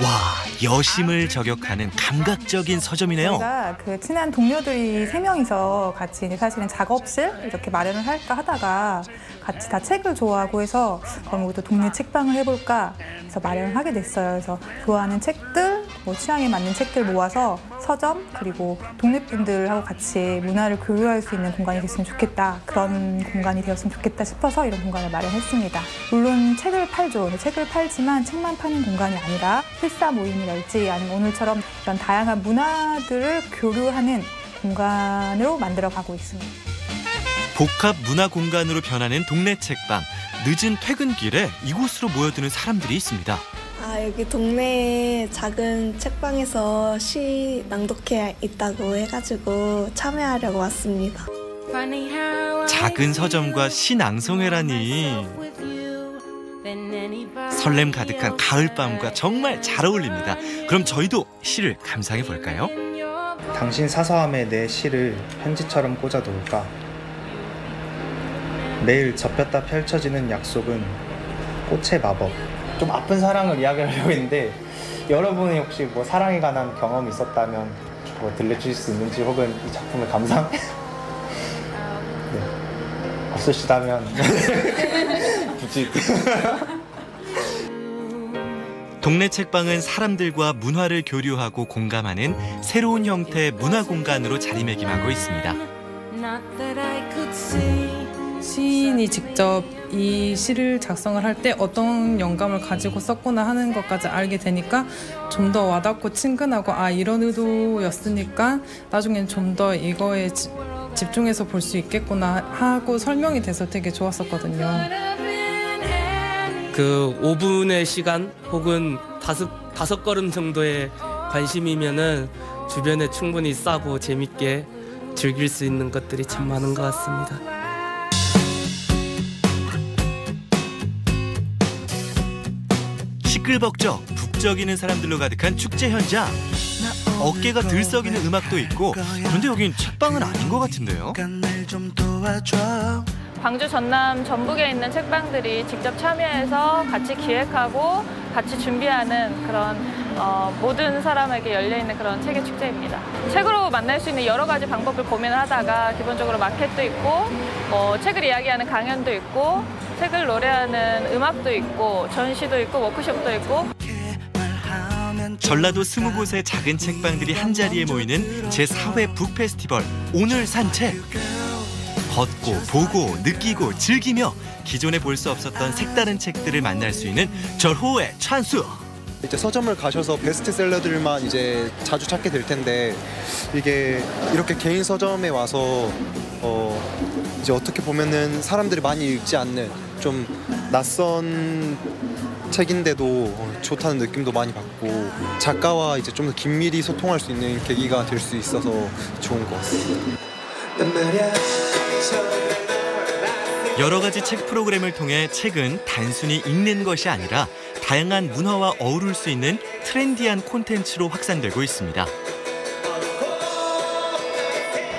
와, 여심을 저격하는 감각적인 서점이네요. 저희가 그 친한 동료들이 3명이서 같이 사실은 작업실 이렇게 마련을 할까 하다가 같이 다 책을 좋아하고 해서 그럼 우리도 동네 책방을 해볼까 해서 마련을 하게 됐어요. 그래서 좋아하는 책들, 뭐 취향에 맞는 책들 모아서 서점 그리고 동네 분들하고 같이 문화를 교류할 수 있는 공간이 됐으면 좋겠다. 그런 공간이 되었으면 좋겠다 싶어서 이런 공간을 마련했습니다. 물론 책을 팔죠. 책을 팔지만 책만 파는 공간이 아니라 필사 모임이랄지 아니면 오늘처럼 이런 다양한 문화들을 교류하는 공간으로 만들어가고 있습니다. 복합 문화 공간으로 변하는 동네 책방. 늦은 퇴근길에 이곳으로 모여드는 사람들이 있습니다. 여기 동네 작은 책방에서 시 낭독회 있다고 해가지고 참여하려고 왔습니다. 작은 서점과 시 낭송회라니. 설렘 가득한 가을밤과 정말 잘 어울립니다. 그럼 저희도 시를 감상해 볼까요? 당신 사서함에 내 시를 편지처럼 꽂아 놓을까? 매일 접혔다 펼쳐지는 약속은 꽃의 마법. 좀 아픈 사랑을 이야기하려고 했는데 여러분이 혹시 뭐 사랑에 관한 경험이 있었다면 뭐 들려주실 수 있는지 혹은 이 작품을 감상? 네. 없으시다면 굳이. 동네 책방은 사람들과 문화를 교류하고 공감하는 새로운 형태의 문화 공간으로 자리매김하고 있습니다. 시인이 직접 이 시를 작성을 할 때 어떤 영감을 가지고 썼구나 하는 것까지 알게 되니까 좀 더 와닿고 친근하고 이런 의도였으니까 나중엔 좀 더 이거에 집중해서 볼 수 있겠구나 하고 설명이 돼서 되게 좋았었거든요. 그 5분의 시간 혹은 다섯 걸음 정도의 관심이면은 주변에 충분히 싸고 재밌게 즐길 수 있는 것들이 참 많은 것 같습니다. 시끌벅적 북적이는 사람들로 가득한 축제 현장. 어깨가 들썩이는 음악도 있고 그런데 여긴 책방은 아닌 것 같은데요. 광주, 전남, 전북에 있는 책방들이 직접 참여해서 같이 기획하고 같이 준비하는 그런 모든 사람에게 열려있는 그런 책의 축제입니다. 책으로 만날 수 있는 여러 가지 방법을 고민을 하다가 기본적으로 마켓도 있고 책을 이야기하는 강연도 있고 책을 노래하는 음악도 있고 전시도 있고 워크숍도 있고 전라도 20곳의 작은 책방들이 한자리에 모이는 제4회 북페스티벌 오늘 산 책. 걷고 보고 느끼고 즐기며 기존에 볼 수 없었던 색다른 책들을 만날 수 있는 절호의 찬스. 이제 서점을 가셔서 베스트셀러들만 이제 자주 찾게 될 텐데 이게 이렇게 개인 서점에 와서 이제 어떻게 보면은 사람들이 많이 읽지 않는 좀 낯선 책인데도 좋다는 느낌도 많이 받고 작가와 이제 좀 더 긴밀히 소통할 수 있는 계기가 될 수 있어서 좋은 것 같습니다. 여러 가지 책 프로그램을 통해 책은 단순히 읽는 것이 아니라 다양한 문화와 어우를 수 있는 트렌디한 콘텐츠로 확산되고 있습니다.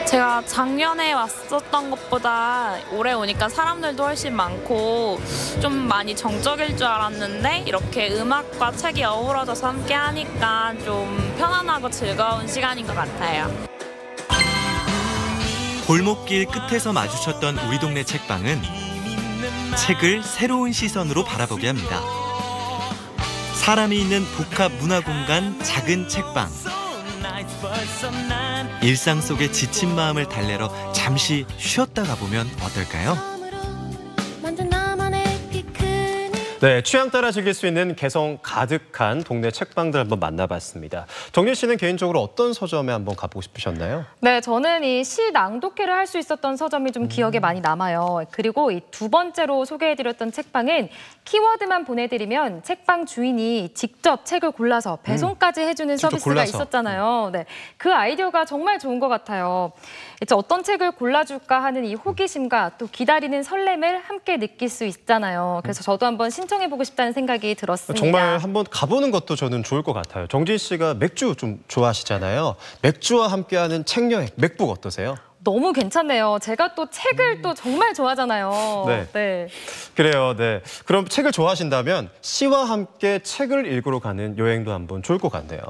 제가 작년에 왔었던 것보다 올해 오니까 사람들도 훨씬 많고 좀 많이 정적일 줄 알았는데 이렇게 음악과 책이 어우러져서 함께 하니까 좀 편안하고 즐거운 시간인 것 같아요. 골목길 끝에서 마주쳤던 우리 동네 책방은 책을 새로운 시선으로 바라보게 합니다. 사람이 있는 복합 문화공간 작은 책방. 일상 속의 지친 마음을 달래러 잠시 쉬었다 가보면 어떨까요? 네, 취향 따라 즐길 수 있는 개성 가득한 동네 책방들 한번 만나봤습니다. 정린 씨는 개인적으로 어떤 서점에 한번 가보고 싶으셨나요? 네, 저는 이 시 낭독회를 할 수 있었던 서점이 좀 기억에 많이 남아요. 그리고 이 두 번째로 소개해드렸던 책방은 키워드만 보내드리면 책방 주인이 직접 책을 골라서 배송까지 해주는 서비스가 골라서. 있었잖아요. 네, 그 아이디어가 정말 좋은 것 같아요. 이제 어떤 책을 골라줄까 하는 이 호기심과 또 기다리는 설렘을 함께 느낄 수 있잖아요. 그래서 저도 한번 신청해보고 싶다는 생각이 들었습니다. 정말 한번 가보는 것도 저는 좋을 것 같아요. 정진 씨가 맥주 좀 좋아하시잖아요. 맥주와 함께하는 책 여행, 맥북 어떠세요? 너무 괜찮네요. 제가 또 책을 또 정말 좋아하잖아요. 네. 그래요. 네. 그럼 책을 좋아하신다면 시와 함께 책을 읽으러 가는 여행도 한번 좋을 것 같네요.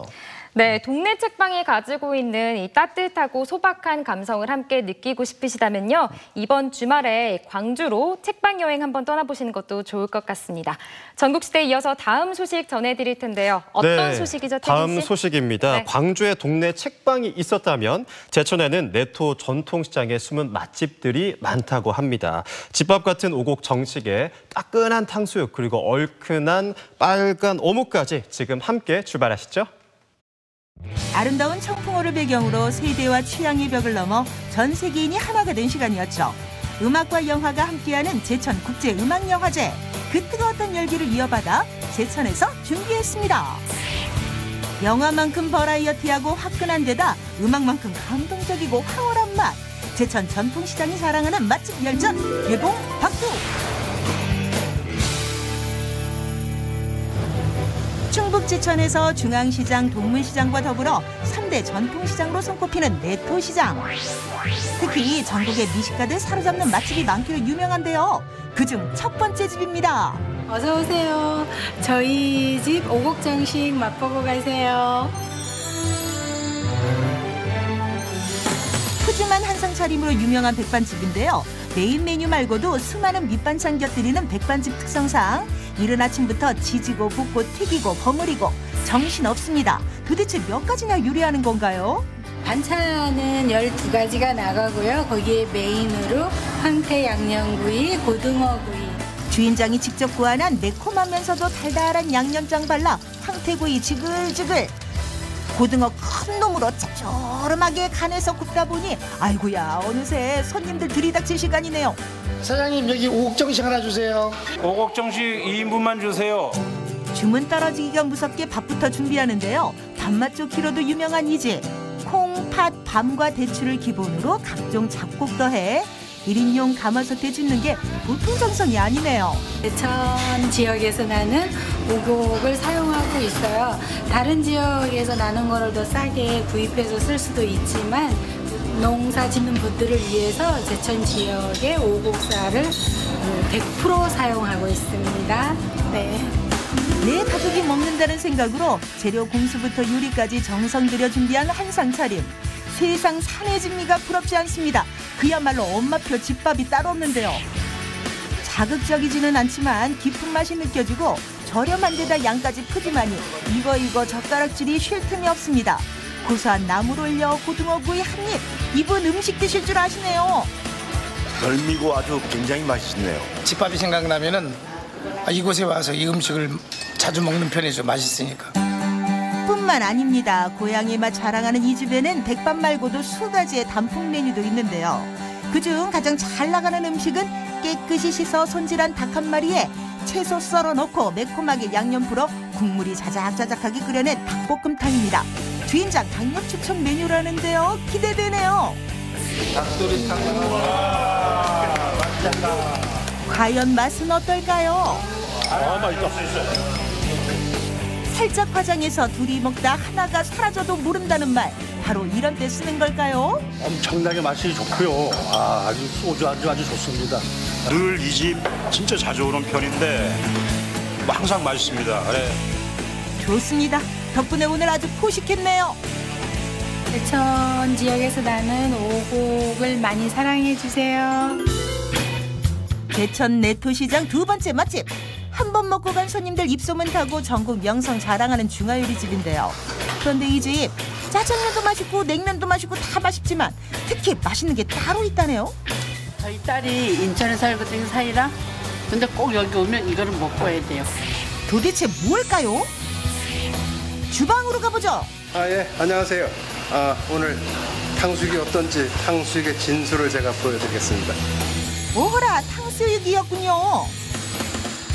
네, 동네 책방이 가지고 있는 이 따뜻하고 소박한 감성을 함께 느끼고 싶으시다면요. 이번 주말에 광주로 책방 여행 한번 떠나보시는 것도 좋을 것 같습니다. 전국시대에 이어서 다음 소식 전해드릴 텐데요. 어떤 소식이죠, 태진 씨? 다음 소식입니다. 네. 광주에 동네 책방이 있었다면 제천에는 내토 전통시장에 숨은 맛집들이 많다고 합니다. 집밥 같은 오곡 정식에 따끈한 탕수육 그리고 얼큰한 빨간 어묵까지 지금 함께 출발하시죠. 아름다운 청풍호를 배경으로 세대와 취향의 벽을 넘어 전 세계인이 하나가 된 시간이었죠. 음악과 영화가 함께하는 제천국제음악영화제. 그 뜨거웠던 열기를 이어받아 제천에서 준비했습니다. 영화만큼 버라이어티하고 화끈한 데다 음악만큼 감동적이고 황홀한 맛. 제천 전통시장이 자랑하는 맛집 열전 개봉 박두. 충북 제천에서 중앙시장, 동문시장과 더불어 3대 전통시장으로 손꼽히는 내토시장. 특히 전국의 미식가들 사로잡는 맛집이 많기로 유명한데요. 그중 첫 번째 집입니다. 어서 오세요. 저희 집 오곡정식 맛보고 가세요. 푸짐한 한상 차림으로 유명한 백반집인데요. 메인 메뉴 말고도 수많은 밑반찬 곁들이는 백반집 특성상 이른 아침부터 지지고 볶고 튀기고 버무리고 정신없습니다. 도대체 몇 가지나 요리하는 건가요? 반찬은 12가지가 나가고요. 거기에 메인으로 황태 양념구이, 고등어구이. 주인장이 직접 구안한 매콤하면서도 달달한 양념장 발라 황태구이 지글지글. 고등어 큰 놈으로 짭조름하게 간에서 굽다 보니 아이고야 어느새 손님들 들이닥칠 시간이네요. 사장님 여기 오곡정식 하나 주세요. 오곡정식 2인분만 주세요. 주문 떨어지기가 무섭게 밥부터 준비하는데요. 밥맛 좋기로도 유명한 이 집. 콩, 팥, 밤과 대추를 기본으로 각종 잡곡 더해 1인용 가마솥에 짓는 게 보통 정성이 아니네요. 제천 지역에서 나는 오곡을 사용하고 있어요. 다른 지역에서 나는 거를 더 싸게 구입해서 쓸 수도 있지만 농사 짓는 분들을 위해서 제천 지역의 오곡쌀을 100% 사용하고 있습니다. 네. 내 가족이 먹는다는 생각으로 재료 공수부터 요리까지 정성 들여 준비한 한상 차림. 세상 산해진미가 부럽지 않습니다. 그야말로 엄마표 집밥이 따로 없는데요. 자극적이지는 않지만 깊은 맛이 느껴지고 저렴한 데다 양까지 푸짐하니 이거 젓가락질이 쉴 틈이 없습니다. 고소한 나물 올려 고등어구이 한 입. 이분 음식 드실 줄 아시네요. 별미고 아주 굉장히 맛있네요. 집밥이 생각나면은 이곳에 와서 이 음식을 자주 먹는 편이죠. 맛있으니까. 뿐만 아닙니다. 고향의 맛 자랑하는 이 집에는 백반 말고도 수가지의 단품 메뉴도 있는데요. 그중 가장 잘 나가는 음식은 깨끗이 씻어 손질한 닭 한 마리에 채소 썰어 넣고 매콤하게 양념 풀어 국물이 자작자작하게 끓여낸 닭볶음탕입니다. 주인장 강력 추천 메뉴라는데요. 기대되네요. 닭도리탕. 과연 맛은 어떨까요? 맛있다. 살짝 화장해서 둘이 먹다 하나가 사라져도 모른다는 말. 바로 이런 때 쓰는 걸까요? 엄청나게 맛이 좋고요. 아주 소주 아주 좋습니다. 늘 이 집 진짜 자주 오는 편인데 항상 맛있습니다. 그래. 좋습니다. 덕분에 오늘 아주 포식했네요. 제천 지역에서 나는 오곡을 많이 사랑해 주세요. 제천 내토시장 두 번째 맛집. 한 번 먹고 간 손님들 입소문 타고 전국 명성 자랑하는 중화요리집인데요. 그런데 이 집 짜장면도 맛있고 냉면도 맛있고 다 맛있지만 특히 맛있는 게 따로 있다네요. 저희 딸이 인천에 살거든요, 사이랑. 근데 꼭 여기 오면 이거를 먹고 와야 돼요. 도대체 뭘까요? 주방으로 가보죠. 예, 안녕하세요. 오늘 탕수육이 어떤지 탕수육의 진수를 제가 보여드리겠습니다. 오호라, 탕수육이었군요.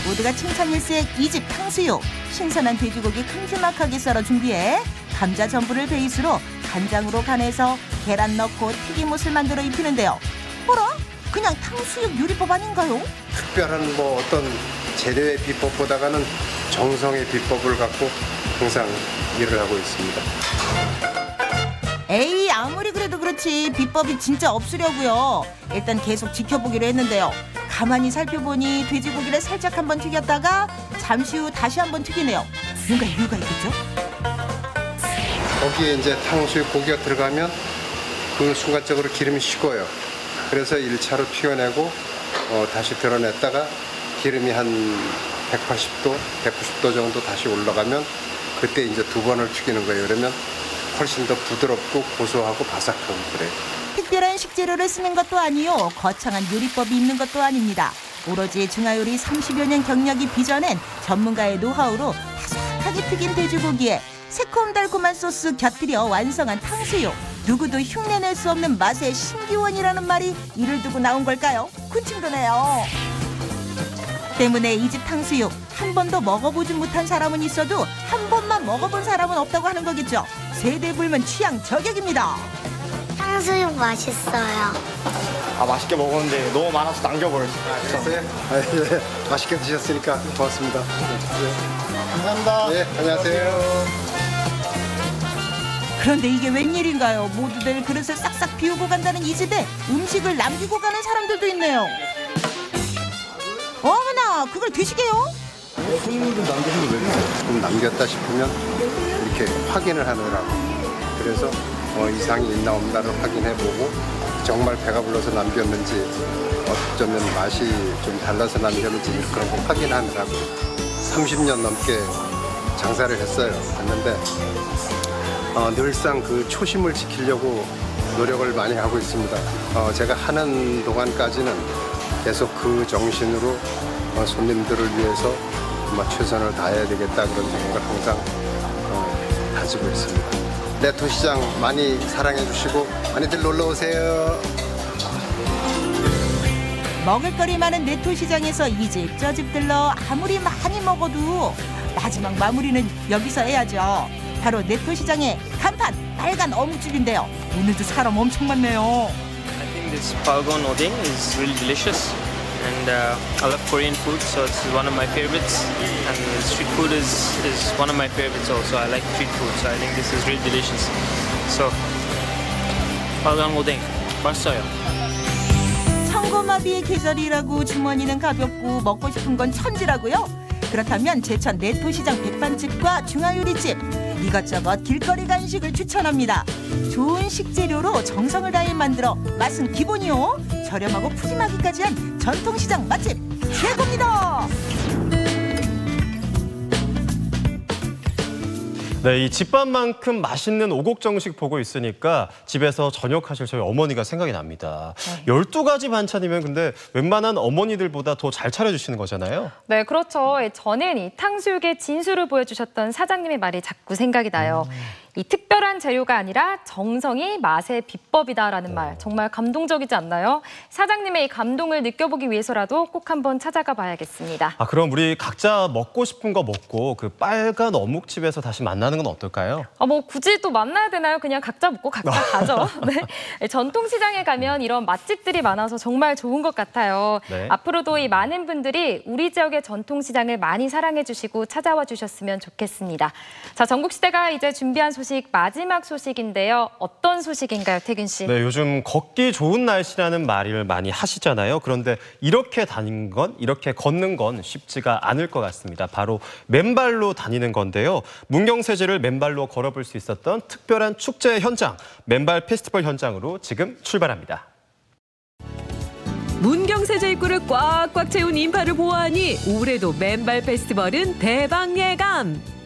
모두가 칭찬일색 이 집 탕수육. 신선한 돼지고기 큼지막하게 썰어 준비해 감자 전분을 베이스로 간장으로 간해서 계란 넣고 튀김옷을 만들어 입히는데요. 뭐라? 그냥 탕수육 요리법 아닌가요? 특별한 어떤 재료의 비법보다는 정성의 비법을 갖고 항상 일을 하고 있습니다. 에이, 아무리 그래도 그렇지 비법이 진짜 없으려고요. 일단 계속 지켜보기로 했는데요. 가만히 살펴보니 돼지고기를 살짝 한번 튀겼다가 잠시 후 다시 한번 튀기네요. 뭔가 이유가 있겠죠? 거기에 이제 탕수육 고기가 들어가면 그 순간적으로 기름이 식어요. 그래서 1차로 튀겨내고 다시 드러냈다가 기름이 한 180도, 190도 정도 다시 올라가면 그때 이제 두 번을 튀기는 거예요. 그러면 훨씬 더 부드럽고 고소하고 바삭하고 그래요. 특별한 식재료를 쓰는 것도 아니요. 거창한 요리법이 있는 것도 아닙니다. 오로지 중화요리 30여 년 경력이 빚어낸 전문가의 노하우로 바삭하게 튀긴 돼지고기에 새콤달콤한 소스 곁들여 완성한 탕수육. 누구도 흉내낼 수 없는 맛의 신기원이라는 말이 이를 두고 나온 걸까요? 군침도네요. 때문에 이 집 탕수육 한 번도 먹어보지 못한 사람은 있어도 한 번만 먹어본 사람은 없다고 하는 거겠죠. 세대 불문 취향 저격입니다. 탕수육 맛있어요. 맛있게 먹었는데 너무 많아서 남겨버렸어요. 그랬어요? 네, 맛있게 드셨으니까 고맙습니다. 감사합니다. 네, 안녕하세요. 그런데 이게 웬일인가요? 모두들 그릇을 싹싹 비우고 간다는 이 집에 음식을 남기고 가는 사람들도 있네요. 어머나, 그걸 드시게요? 손님들 남기는 왜 그래요? 좀 남겼다 싶으면 이렇게 확인을 하느라고. 그래서 이상이 있나 없나를 확인해보고 정말 배가 불러서 남겼는지 어쩌면 맛이 좀 달라서 남겼는지 그런 거 확인하느라고 30년 넘게 장사를 했어요. 했는데 늘상 그 초심을 지키려고 노력을 많이 하고 있습니다. 제가 하는 동안까지는 계속 그 정신으로 손님들을 위해서 최선을 다해야 되겠다 그런 생각을 항상 가지고 있습니다. 내토시장 많이 사랑해 주시고 많이들 놀러 오세요. 먹을거리 많은 내토시장에서 이 집 저 집 들러 아무리 많이 먹어도 마지막 마무리는 여기서 해야죠. 바로 내토시장의 간판 빨간 어묵집인데요. 오늘도 사람 엄청 많네요. I think this palgon odeng is really delicious, and I love Korean food, so it's one of my favorites. And street food is one of my favorites also. I like street food, so I think this is really delicious. So palgon odeng, 맛있어요. 청고마비의 계절이라고 주머니는 가볍고 먹고 싶은 건 천지라고요? 그렇다면 제천 내토시장 백반집과 중화요리집 이것저것 길거리 간식을 추천합니다. 좋은 식재료로 정성을 다해 만들어 맛은 기본이요. 저렴하고 푸짐하기까지 한 전통시장 맛집 최고입니다. 네, 이 집밥만큼 맛있는 오곡정식 보고 있으니까 집에서 저녁하실 저희 어머니가 생각이 납니다. 12가지 반찬이면 근데 웬만한 어머니들보다 더 잘 차려주시는 거잖아요. 네, 그렇죠. 저는 이 탕수육의 진수를 보여주셨던 사장님의 말이 자꾸 생각이 나요. 이 특별한 재료가 아니라 정성이 맛의 비법이다라는 말 정말 감동적이지 않나요? 사장님의 이 감동을 느껴보기 위해서라도 꼭 한번 찾아가 봐야겠습니다. 그럼 우리 각자 먹고 싶은 거 먹고 그 빨간 어묵집에서 다시 만나는 건 어떨까요? 뭐 굳이 또 만나야 되나요? 그냥 각자 먹고 각자 가죠. 네. 전통시장에 가면 이런 맛집들이 많아서 정말 좋은 것 같아요. 네. 앞으로도 이 많은 분들이 우리 지역의 전통시장을 많이 사랑해 주시고 찾아와 주셨으면 좋겠습니다. 자, 전국시대가 이제 준비한 소식 마지막 소식인데요. 어떤 소식인가요, 태균 씨? 네, 요즘 걷기 좋은 날씨라는 말을 많이 하시잖아요. 그런데 이렇게 다니는 건, 이렇게 걷는 건 쉽지가 않을 것 같습니다. 바로 맨발로 다니는 건데요. 문경세제를 맨발로 걸어볼 수 있었던 특별한 축제 현장, 맨발 페스티벌 현장으로 지금 출발합니다. 문경세제 입구를 꽉꽉 채운 인파를 보아하니 올해도 맨발 페스티벌은 대박 예감.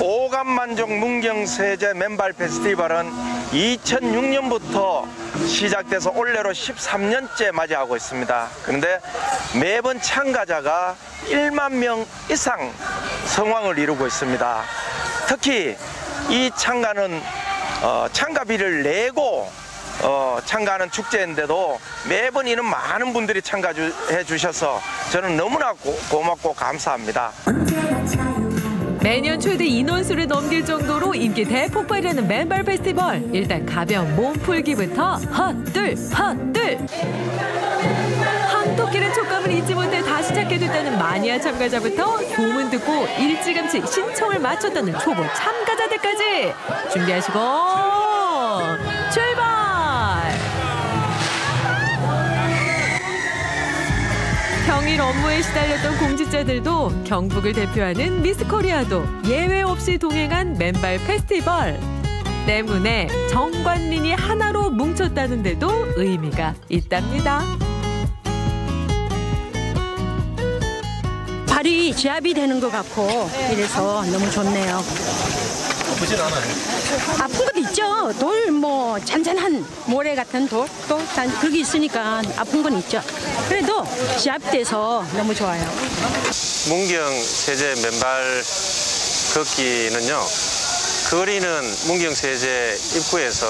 오감만족 문경세제 맨발 페스티벌은 2006년부터 시작돼서 올해로 13년째 맞이하고 있습니다. 그런데 매번 참가자가 1만 명 이상 성황을 이루고 있습니다. 특히 이 참가는 참가비를 내고 참가하는 축제인데도 매번 이런 많은 분들이 참가해 주셔서 저는 너무나 고맙고 감사합니다. 매년 최대 인원수를 넘길 정도로 인기 대폭발이라는 맨발 페스티벌. 일단 가벼운 몸풀기부터 헛들 헛들. 황토끼는 촉감을 잊지 못해 다시 찾게 됐다는 마니아 참가자부터 소문 듣고 일찌감치 신청을 마쳤다는 초보 참가자들까지. 준비하시고 출발! 평일 업무에 시달렸던 공직자들도 경북을 대표하는 미스코리아도 예외 없이 동행한 맨발 페스티벌. 때문에 정관민이 하나로 뭉쳤다는 데도 의미가 있답니다. 발이 지압이 되는 것 같고 이래서 너무 좋네요. 아프진 않아요? 아픈 것도 있죠. 돌 뭐 잔잔한 모래 같은 돌 또 그게 있으니까 아픈 건 있죠. 그래도 지압돼서 너무 좋아요. 문경세제 맨발 걷기는요. 거리는 문경세제 입구에서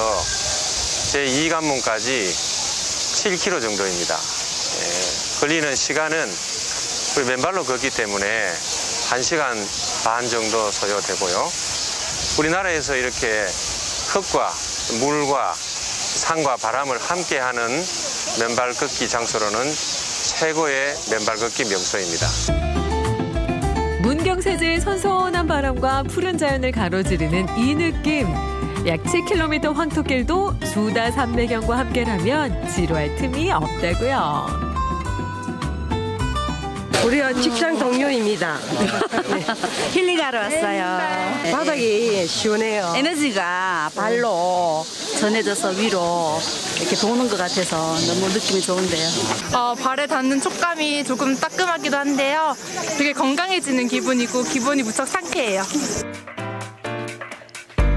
제2관문까지 7km 정도입니다. 걸리는 시간은 우리 맨발로 걷기 때문에 1시간 반 정도 소요되고요. 우리나라에서 이렇게 흙과 물과 산과 바람을 함께하는 맨발 걷기 장소로는 최고의 맨발 걷기 명소입니다. 문경세제의 선선한 바람과 푸른 자연을 가로지르는 이 느낌. 약 7km 황토길도 수다 산배경과 함께라면 지루할 틈이 없다고요. 우리가 직장 동료입니다. 힐링하러 왔어요. 바닥이 시원해요. 에너지가 발로 전해져서 위로 이렇게 도는 것 같아서 너무 느낌이 좋은데요. 발에 닿는 촉감이 조금 따끔하기도 한데요. 되게 건강해지는 기분이고 기분이 무척 상쾌해요.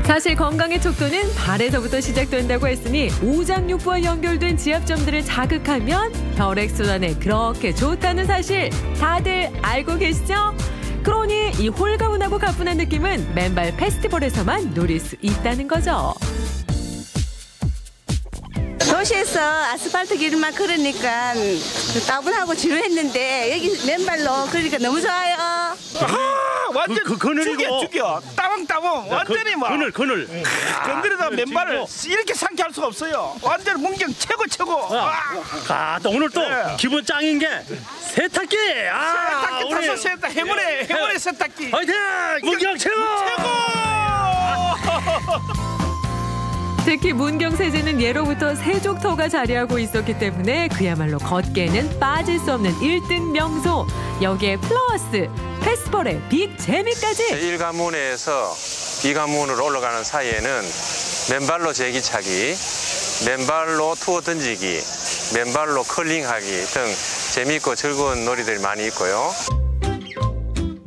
사실 건강의 척도는 발에서부터 시작된다고 했으니 오장육부와 연결된 지압점들을 자극하면 혈액순환에 그렇게 좋다는 사실 다들 알고 계시죠? 그러니 이 홀가분하고 가뿐한 느낌은 맨발 페스티벌에서만 누릴 수 있다는 거죠. 도시에서 아스팔트 길만 걸으니까 따분하고 지루했는데 여기 맨발로 그러니까 너무 좋아요. 완전 죽여 따봉따봉 완전히 막 그늘 건드리다 맨발을 이렇게 상쾌할 수가 없어요. 완전 문경 최고. 또 오늘 또 기분 짱인 게 세탁기. 세탁기 타서 세탁 해물에 세탁기. 화이팅! 문경 최고! 특히 문경세제는 예로부터 세족터가 자리하고 있었기 때문에 그야말로 걷기에는 빠질 수 없는 1등 명소. 여기에 플러스 페스티벌의 빅 재미까지. 제1관문에서 B관문으로 올라가는 사이에는 맨발로 제기차기, 맨발로 투어 던지기, 맨발로 컬링하기 등 재미있고 즐거운 놀이들이 많이 있고요.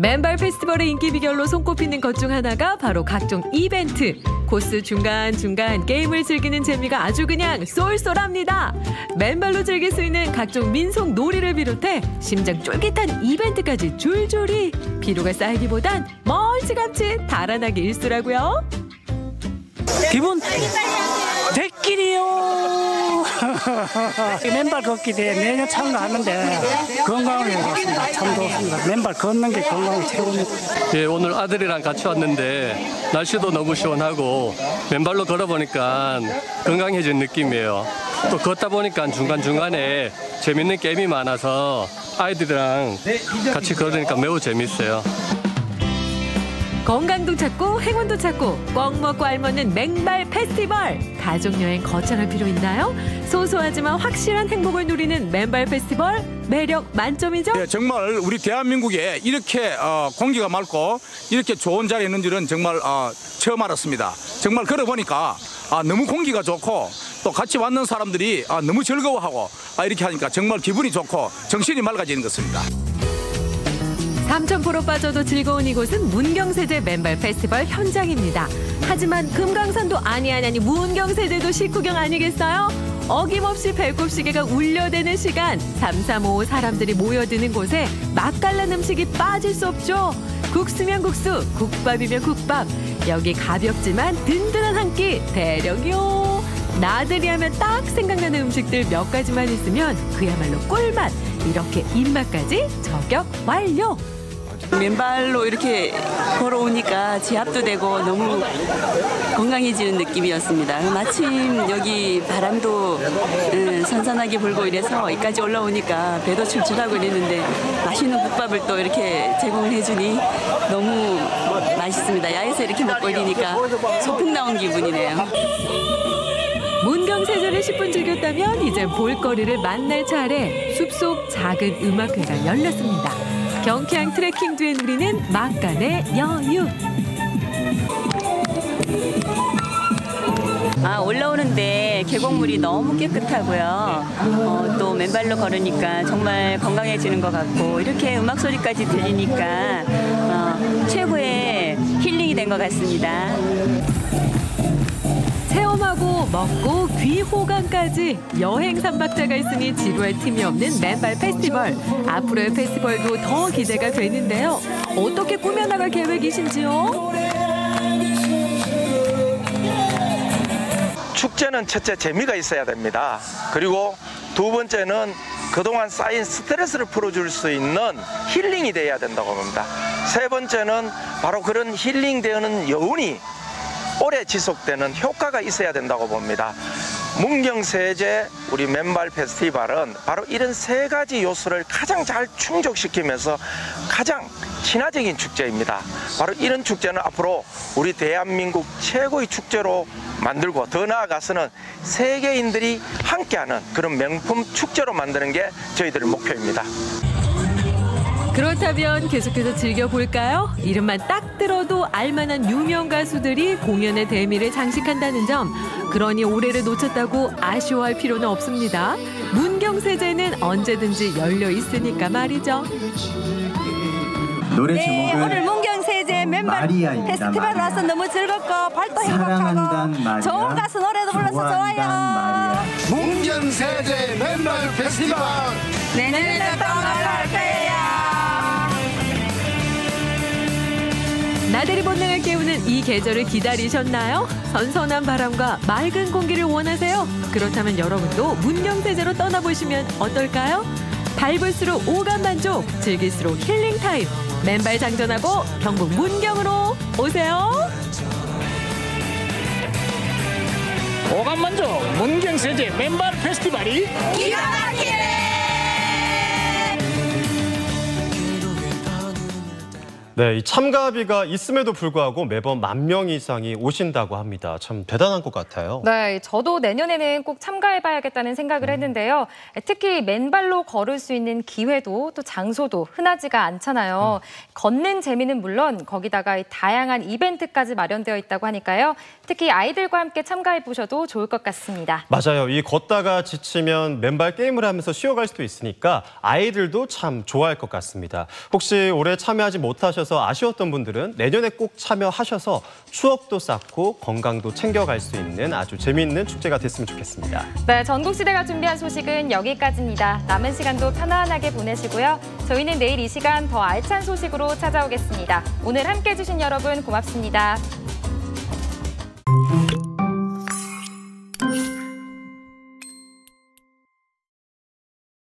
맨발 페스티벌의 인기 비결로 손꼽히는 것 중 하나가 바로 각종 이벤트. 코스 중간중간 게임을 즐기는 재미가 아주 그냥 쏠쏠합니다. 맨발로 즐길 수 있는 각종 민속 놀이를 비롯해 심장 쫄깃한 이벤트까지 줄줄이. 피로가 쌓이기보단 멀찌감치 달아나기 일쑤라고요. 기분 대끼리요. 맨발 걷기 대회 매년 참가하는데 건강을 위해서 참 좋습니다. 맨발 걷는 게 건강 최고입니다. 예, 오늘 아들이랑 같이 왔는데 날씨도 너무 시원하고 맨발로 걸어보니까 건강해진 느낌이에요. 또 걷다 보니까 중간중간에 재밌는 게임이 많아서 아이들이랑 같이 걸으니까 매우 재밌어요. 건강도 찾고 행운도 찾고 꽉 먹고 알맞는 맨발 페스티벌. 가족여행 거창할 필요 있나요? 소소하지만 확실한 행복을 누리는 맨발 페스티벌 매력 만점이죠? 네, 정말 우리 대한민국에 이렇게 공기가 맑고 이렇게 좋은 자리에 있는 줄은 정말 처음 알았습니다. 정말 걸어보니까 너무 공기가 좋고 또 같이 왔는 사람들이 너무 즐거워하고 이렇게 하니까 정말 기분이 좋고 정신이 맑아지는 것 같습니다. 삼천포로 빠져도 즐거운 이곳은 문경세제 맨발 페스티벌 현장입니다. 하지만 금강산도 아니 문경세제도 식후경 아니겠어요? 어김없이 배꼽시계가 울려대는 시간. 335 사람들이 모여드는 곳에 맛깔난 음식이 빠질 수 없죠. 국수면 국수, 국밥이면 국밥. 여기 가볍지만 든든한 한 끼 대령이요. 나들이 하면 딱 생각나는 음식들 몇 가지만 있으면 그야말로 꿀맛. 이렇게 입맛까지 저격 완료. 맨발로 이렇게 걸어오니까 지압도 되고 너무 건강해지는 느낌이었습니다. 마침 여기 바람도 선선하게 불고 이래서 여기까지 올라오니까 배도 출출하고 이랬는데 맛있는 국밥을 또 이렇게 제공을 해주니 너무 맛있습니다. 야외에서 이렇게 먹고 이러니까 소풍 나온 기분이네요. 문경세제를 10분 즐겼다면 이제 볼거리를 만날 차례. 숲속 작은 음악회가 열렸습니다. 경쾌한 트레킹 뒤에 누리는 막간의 여유. 올라오는데 계곡물이 너무 깨끗하고요. 또 맨발로 걸으니까 정말 건강해지는 것 같고 이렇게 음악 소리까지 들리니까 최고의 힐링이 된 것 같습니다. 체험하고 먹고 귀호강까지 여행 3박자가 있으니 지루할 틈이 없는 맨발 페스티벌. 앞으로의 페스티벌도 더 기대가 되는데요. 어떻게 꾸며나갈 계획이신지요? 축제는 첫째 재미가 있어야 됩니다. 그리고 두 번째는 그동안 쌓인 스트레스를 풀어줄 수 있는 힐링이 돼야 된다고 봅니다. 세 번째는 바로 그런 힐링되는 여운이 오래 지속되는 효과가 있어야 된다고 봅니다. 문경세제 우리 맨발 페스티벌은 바로 이런 세 가지 요소를 가장 잘 충족시키면서 가장 친화적인 축제입니다. 바로 이런 축제는 앞으로 우리 대한민국 최고의 축제로 만들고 더 나아가서는 세계인들이 함께하는 그런 명품 축제로 만드는 게 저희들의 목표입니다. 그렇다면 계속해서 즐겨볼까요? 이름만 딱 들어도 알만한 유명 가수들이 공연의 대미를 장식한다는 점. 그러니 올해를 놓쳤다고 아쉬워할 필요는 없습니다. 문경세제는 언제든지 열려 있으니까 말이죠. 노래 제목은 오늘 문경세제 맨발 페스티벌 와서 너무 즐겁고 발도 행복하고 좋은 가수 노래도 불러서 좋아요. 문경세제 맨발 페스티벌 내년에도 또 놀러올 거예요. 나들이 본능을 깨우는 이 계절을 기다리셨나요? 선선한 바람과 맑은 공기를 원하세요? 그렇다면 여러분도 문경세제로 떠나보시면 어떨까요? 밟을수록 오감 만족, 즐길수록 힐링 타임. 맨발 장전하고 경북 문경으로 오세요. 오감 만족 문경세제 맨발 페스티벌이 기가 막히네. 네, 이 참가비가 있음에도 불구하고 매번 10,000명 이상이 오신다고 합니다. 참 대단한 것 같아요. 네, 저도 내년에는 꼭 참가해봐야겠다는 생각을 했는데요. 특히 맨발로 걸을 수 있는 기회도 또 장소도 흔하지가 않잖아요. 걷는 재미는 물론 거기다가 이 다양한 이벤트까지 마련되어 있다고 하니까요. 특히 아이들과 함께 참가해보셔도 좋을 것 같습니다. 맞아요. 이 걷다가 지치면 맨발 게임을 하면서 쉬어갈 수도 있으니까 아이들도 참 좋아할 것 같습니다. 혹시 올해 참여하지 못하셔서 아쉬웠던 분들은 내년에 꼭 참여하셔서 추억도 쌓고 건강도 챙겨갈 수 있는 아주 재미있는 축제가 됐으면 좋겠습니다. 네, 전국시대가 준비한 소식은 여기까지입니다. 남은 시간도 편안하게 보내시고요. 저희는 내일 이 시간 더 알찬 소식으로 찾아오겠습니다. 오늘 함께해 주신 여러분 고맙습니다.